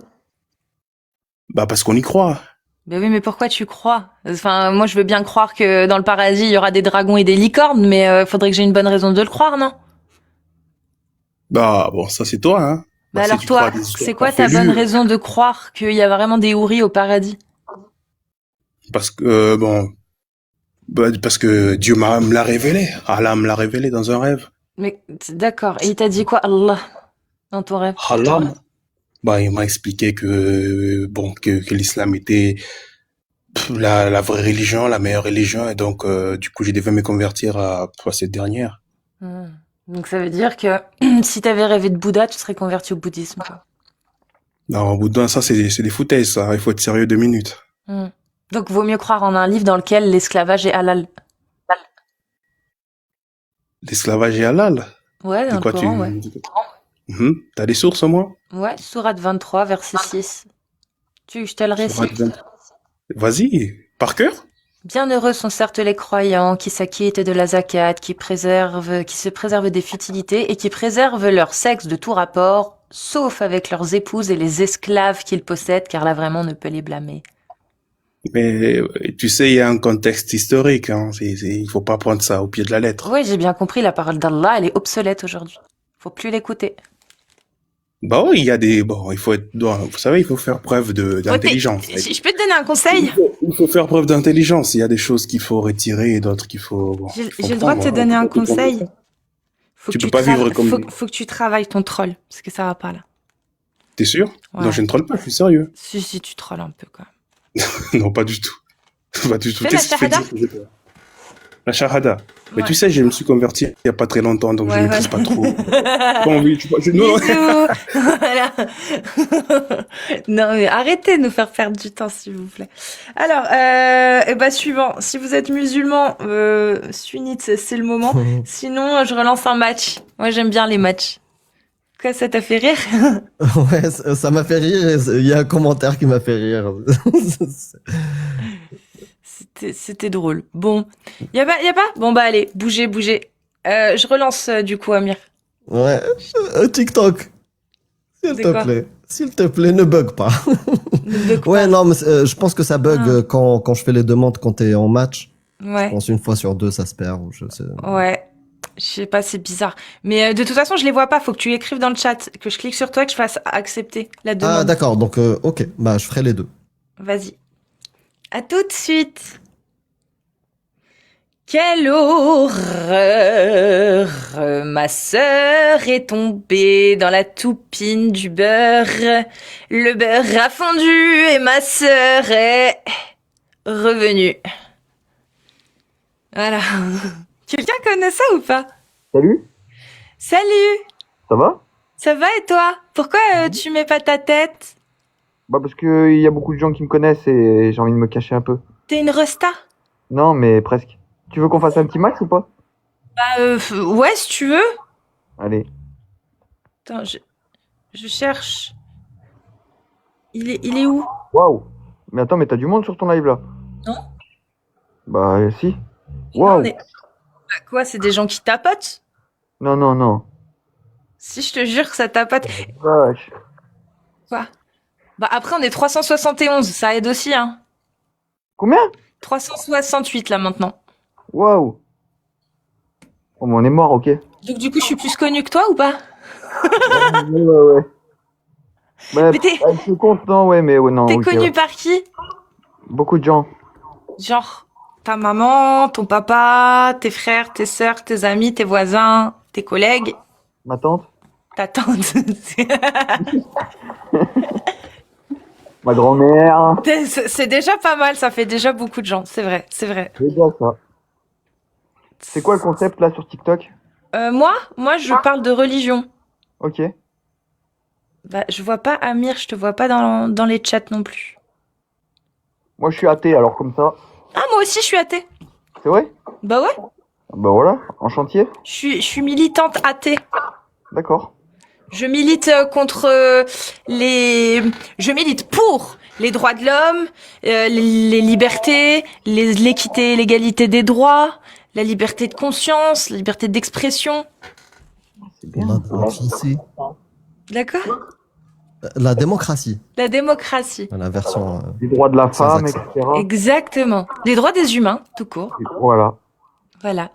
Bah parce qu'on y croit. Ben oui, mais pourquoi tu crois? Enfin, moi, je veux bien croire que dans le paradis, il y aura des dragons et des licornes, mais faudrait que j'ai une bonne raison de le croire, non? Bah bon, ça c'est toi, hein. Bah si alors tu toi, crois à des histoires c'est quoi ta bonne farfelues, raison de croire qu'il y a vraiment des houris au paradis? Parce que parce que Dieu me l'a révélé. Allah me l'a révélé dans un rêve. Mais d'accord. Et il t'a dit quoi, Allah, dans ton rêve? Allah. Bah il m'a expliqué que l'islam était la vraie religion, la meilleure religion, et donc du coup j'ai devais me convertir à cette dernière. Donc ça veut dire que si t'avais rêvé de Bouddha, tu serais converti au bouddhisme, quoi. Non, au bout d'un ça c'est des foutaises, ça. Il faut être sérieux 2 minutes. Donc vaut mieux croire en un livre dans lequel l'esclavage est halal. l'esclavage est halal. Ouais, De dans le quoi Coran, ouais. T'as des sources, au moins? Ouais, sourate 23, verset 6. Je te le Sourate récite. 20. Vas-y, par cœur? Bienheureux sont certes les croyants qui s'acquittent de la zakat, qui se préservent des futilités et qui préservent leur sexe de tout rapport, sauf avec leurs épouses et les esclaves qu'ils possèdent, car là vraiment on ne peut les blâmer. Mais tu sais, il y a un contexte historique. Hein. Il faut pas prendre ça au pied de la lettre. Oui, j'ai bien compris, la parole d'Allah, elle est obsolète aujourd'hui. Faut plus l'écouter. Bah oui, il y a des... Bon, il faut être... Vous savez, il faut faire preuve d'intelligence. Si je peux te donner un conseil? Il faut faire preuve d'intelligence. Il y a des choses qu'il faut retirer et d'autres qu'il faut... Bon, J'ai le droit de te donner un conseil. Tu peux pas vivre comme... Faut que tu travailles ton troll, parce que ça va pas là. T'es sûr? Ouais. Non, je ne troll pas, je suis sérieux. Si, tu trolles un peu quand même. Non, pas du tout. Pas du tout. Fais la Qu'est-ce que tu fais shahada? dire? La shahada. Mais Ouais. tu sais, je me suis converti il y a pas très longtemps, donc je Ouais, maîtrise pas trop. voilà. Pas envie, non. Bisous. Voilà. Non, mais arrêtez de nous faire perdre du temps, s'il vous plaît. Alors, suivant. Si vous êtes musulman, sunnite, c'est le moment. Sinon, je relance un match. Moi, j'aime bien les matchs. Quoi, ça t'a fait rire? Ouais, ça m'a fait rire. Il y a un commentaire qui m'a fait rire. C'était drôle. Bon. Y a pas? Bon, bah, allez, bougez. Je relance, du coup, Amir. Ouais, TikTok. S'il C'est te quoi? plaît. S'il te plaît, ne bug pas. Ne bug Ouais, pas. non, mais je pense que ça bug quand je fais les demandes quand t'es en match. Ouais. Je pense une fois sur deux, ça se perd. Ou je sais. Ouais. Je sais pas, c'est bizarre. Mais de toute façon, je les vois pas. Faut que tu écrives dans le chat, que je clique sur toi, que je fasse accepter la demande. Ah, d'accord. Donc, ok. Bah, je ferai les deux. Vas-y. À tout de suite. Quelle horreur! Ma sœur est tombée dans la toupine du beurre. Le beurre a fondu et ma sœur est revenue. Voilà. Quelqu'un connaît ça ou pas? Salut, Salut! ça va? Ça va et toi? Pourquoi tu mets pas ta tête? Bah parce que il y a beaucoup de gens qui me connaissent et j'ai envie de me cacher un peu. T'es une resta? Non, mais presque. Tu veux qu'on fasse un petit match ou pas? Bah, ouais, si tu veux. Allez. Attends, je cherche. Il est où? Waouh. Mais attends, mais t'as du monde sur ton live là? Non. Bah si. Waouh. Bah, quoi, c'est des gens qui tapotent? Non, non, non. Si, je te jure que ça tapote. Vache. Quoi? Bah, après, on est 371, ça aide aussi, hein. Combien? 368, là, maintenant. Waouh. Oh, mais on est mort, ok. Donc, du coup, je suis plus connue que toi ou pas? Ouais. Bah, Mais t'es- avec le compte, non, ouais, mais ouais, non. T'es ok, connue ouais. par qui? Beaucoup de gens. Genre, ta maman, ton papa, tes frères, tes sœurs, tes amis, tes voisins, tes collègues, Ma tante, ta tante. ma grand-mère. C'est déjà pas mal, ça fait déjà beaucoup de gens, c'est vrai. C'est bien ça. C'est quoi le concept là sur TikTok? Moi, je parle de religion. Ok. Bah, je vois pas Amir, je te vois pas dans les chats non plus. Moi je suis athée, alors comme ça. Ah, moi aussi, je suis athée. C'est vrai? Bah ouais, Bah voilà, en chantier. je suis militante athée. D'accord. Je milite je milite pour les droits de l'homme, les libertés, l'équité et l'égalité des droits, la liberté de conscience, la liberté d'expression. C'est bien. La démocratie. D'accord? La démocratie. La démocratie. La version. Les droits de la sans femme, accent. etc. Exactement. Les droits des humains, tout court. Voilà. Voilà.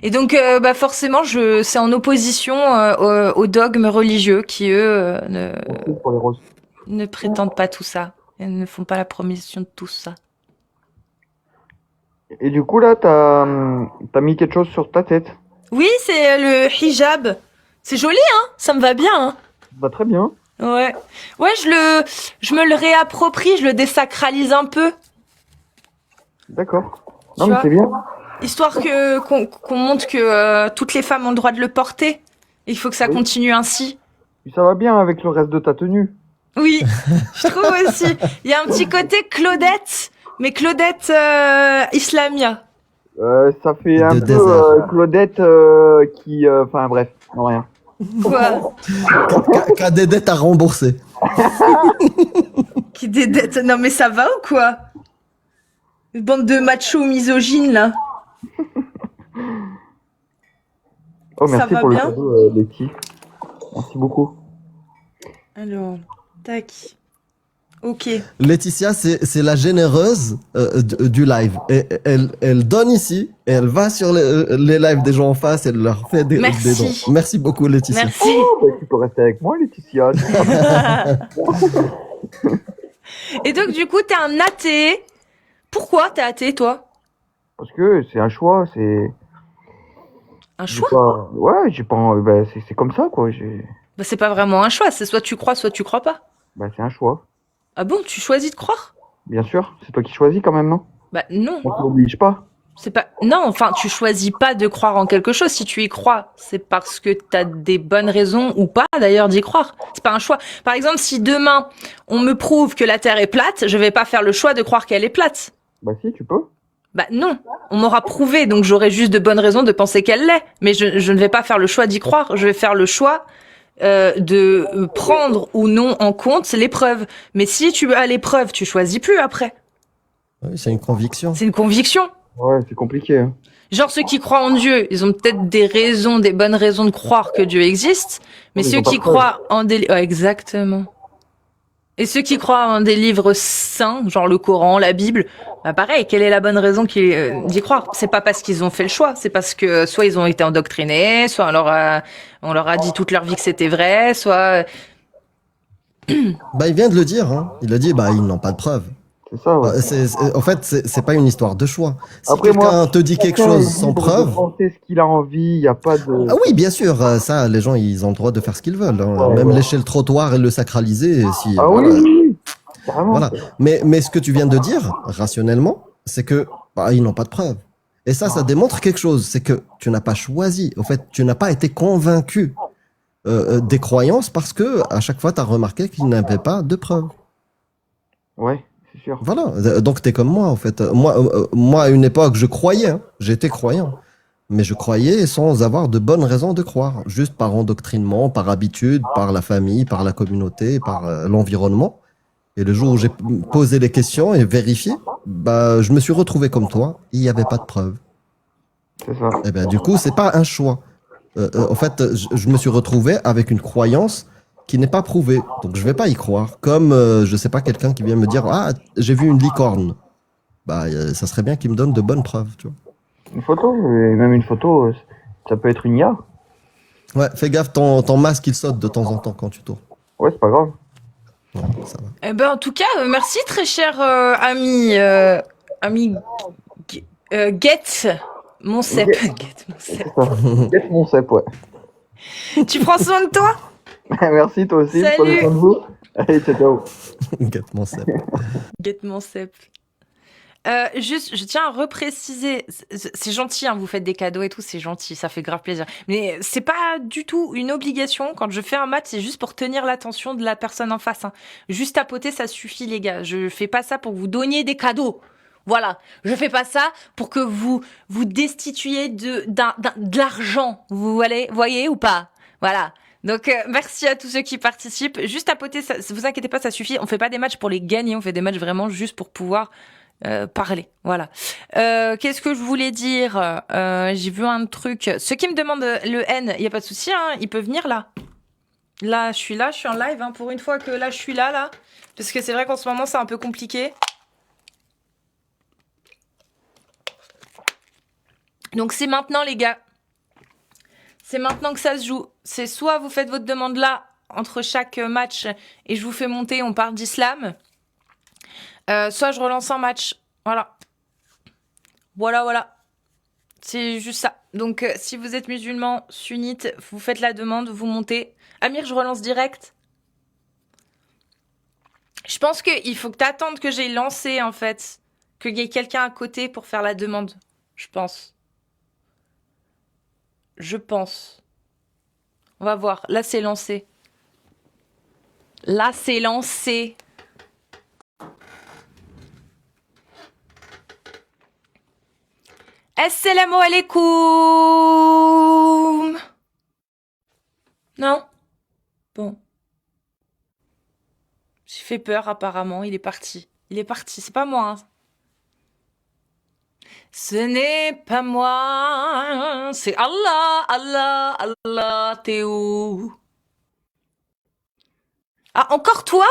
Et donc, bah forcément, c'est en opposition aux dogmes religieux qui, eux, Pour les roses. ne prétendent pas tout ça. Et ne font pas la promotion de tout ça. Et du coup là, t'as mis quelque chose sur ta tête. Oui, c'est le hijab. C'est joli, hein? Ça me va bien, hein? Bah très bien. Ouais. Ouais, je me le réapproprie, je le désacralise un peu. D'accord. Tu Non mais vois, c'est bien. histoire qu'on montre que toutes les femmes ont le droit de le porter. Il faut que ça Oui. continue ainsi. Puis ça va bien avec le reste de ta tenue. Oui, je trouve aussi. Il y a un petit côté Claudette, mais Claudette Islamia. Ça fait un De peu désert. Claudette qui... Enfin bref, non rien. Quoi? Qui a des dettes à rembourser. Qui des dettes? Non mais ça va ou quoi? Une bande de machos misogynes là. Oh Ça merci va pour le bien? cadeau, Letty. Merci beaucoup. Alors, tac. Ok. Laetitia, c'est la généreuse du live. Et elle donne ici, et elle va sur les lives des gens en face, elle leur fait des Merci. dons. Merci beaucoup, Laetitia. Merci. Oh, bah, tu peux rester avec moi, Laetitia. Et donc du coup, t'es un athée. Pourquoi t'es athée, toi? Parce que c'est un choix, c'est... Un j'ai choix? pas... Ouais, j'ai pas... Bah, c'est comme ça, quoi. Bah, c'est pas vraiment un choix, c'est soit tu crois pas. Bah, c'est un choix. Ah bon, tu choisis de croire? Bien sûr, c'est toi qui choisis quand même, non? Bah non. On t'oblige pas. C'est pas. Non, enfin, tu choisis pas de croire en quelque chose. Si tu y crois, c'est parce que t'as des bonnes raisons ou pas d'ailleurs d'y croire. C'est pas un choix. Par exemple, si demain on me prouve que la Terre est plate, je vais pas faire le choix de croire qu'elle est plate. Bah si, tu peux. Bah non, on m'aura prouvé, donc j'aurai juste de bonnes raisons de penser qu'elle l'est. Mais je ne vais pas faire le choix d'y croire. Je vais faire le choix de prendre ou non en compte les preuves. Mais si tu as les preuves, tu choisis plus après. Oui, c'est une conviction. C'est une conviction. Ouais, c'est compliqué. Hein. Genre ceux qui croient en Dieu, ils ont peut-être des raisons, des bonnes raisons de croire que Dieu existe, mais Ils ceux ont pas qui de preuves. croient en des... Ouais, exactement. Et ceux qui croient en des livres saints, genre le Coran, la Bible, bah pareil, quelle est la bonne raison d'y croire? C'est pas parce qu'ils ont fait le choix, c'est parce que soit ils ont été endoctrinés, soit on leur a dit toute leur vie que c'était vrai, soit... Bah, il vient de le dire, hein. Il a dit, bah, ils n'ont pas de preuves. C'est ça, ouais. En fait, c'est pas une histoire de choix. Si Après, quelqu'un moi, te dit quelque chacun chose est sans libre preuve, de penser ce qu'il a envie, il n'y a pas de... ah oui, bien sûr, ça, les gens, ils ont le droit de faire ce qu'ils veulent. Hein. Ouais, Même ouais. lécher le trottoir et le sacraliser, si, Ah voilà. oui, oui, oui, carrément. Voilà. Mais ce que tu viens de dire, rationnellement, c'est que, bah, ils n'ont pas de preuves. Et ça démontre quelque chose, c'est que tu n'as pas choisi. En fait, tu n'as pas été convaincu des croyances parce que à chaque fois, tu as remarqué qu'ils n'avaient pas de preuves. Ouais, c'est sûr. Voilà. Donc, t'es comme moi, en fait. Moi, à une époque, je croyais. Hein. J'étais croyant. Mais je croyais sans avoir de bonnes raisons de croire. Juste par endoctrinement, par habitude, par la famille, par la communauté, par l'environnement. Et le jour où j'ai posé les questions et vérifié, bah, je me suis retrouvé comme toi. Il n'y avait pas de preuves. C'est ça. Et ben, du coup, c'est pas un choix. En fait, je me suis retrouvé avec une croyance qui n'est pas prouvée. Donc, je vais pas y croire. Comme, je sais pas, quelqu'un qui vient me dire, ah, j'ai vu une licorne. Bah, ça serait bien qu'il me donne de bonnes preuves, tu vois. Une photo, et même une photo, ça peut être une IA. Ouais, fais gaffe, ton masque, il saute de temps en temps quand tu tournes. Ouais, c'est pas grave. Ouais, ça va. Eh ben, en tout cas, merci très cher ami, ami Get Monsep. Get C'est Monsep. ça. Get mon cep, ouais. Tu prends soin de toi? Merci, toi aussi. Salut. Prenez soin de vous. Allez, ciao, ciao. Gâte mon cep. Get Monsep. Juste, je tiens à repréciser, c'est gentil, hein, vous faites des cadeaux et tout, c'est gentil, ça fait grave plaisir. Mais c'est pas du tout une obligation. Quand je fais un match, c'est juste pour tenir l'attention de la personne en face. Hein. Juste tapoter, ça suffit, les gars. Je fais pas ça pour vous donner des cadeaux. Voilà, je fais pas ça pour que vous destituiez de l'argent. Vous voyez ou pas? Voilà. Donc merci à tous ceux qui participent. Juste tapoter, ça, vous inquiétez pas, ça suffit. On fait pas des matchs pour les gagner, on fait des matchs vraiment juste pour pouvoir parler, voilà. Qu'est-ce que je voulais dire? J'ai vu un truc. Ceux qui me demandent le N, il y a pas de souci, hein, il peut venir là. Là, je suis en live, hein, pour une fois que là, je suis là, parce que c'est vrai qu'en ce moment, c'est un peu compliqué. Donc c'est maintenant, les gars. C'est maintenant que ça se joue. C'est soit vous faites votre demande là entre chaque match et je vous fais monter, on parle d'islam. Soit je relance un match. Voilà. Voilà. C'est juste ça. Donc, si vous êtes musulman, sunnite, vous faites la demande, vous montez. Amir, je relance direct. Je pense qu'il faut que tu attendes que j'ai lancé, en fait. Qu'il y ait quelqu'un à côté pour faire la demande. Je pense. On va voir. Là, c'est lancé. Assalamu alaikum. Non? Bon. J'ai fait peur apparemment, il est parti. Il est parti, c'est pas moi. Hein. Ce n'est pas moi, c'est Allah, Allah, Allah, t'es où? Ah, encore toi?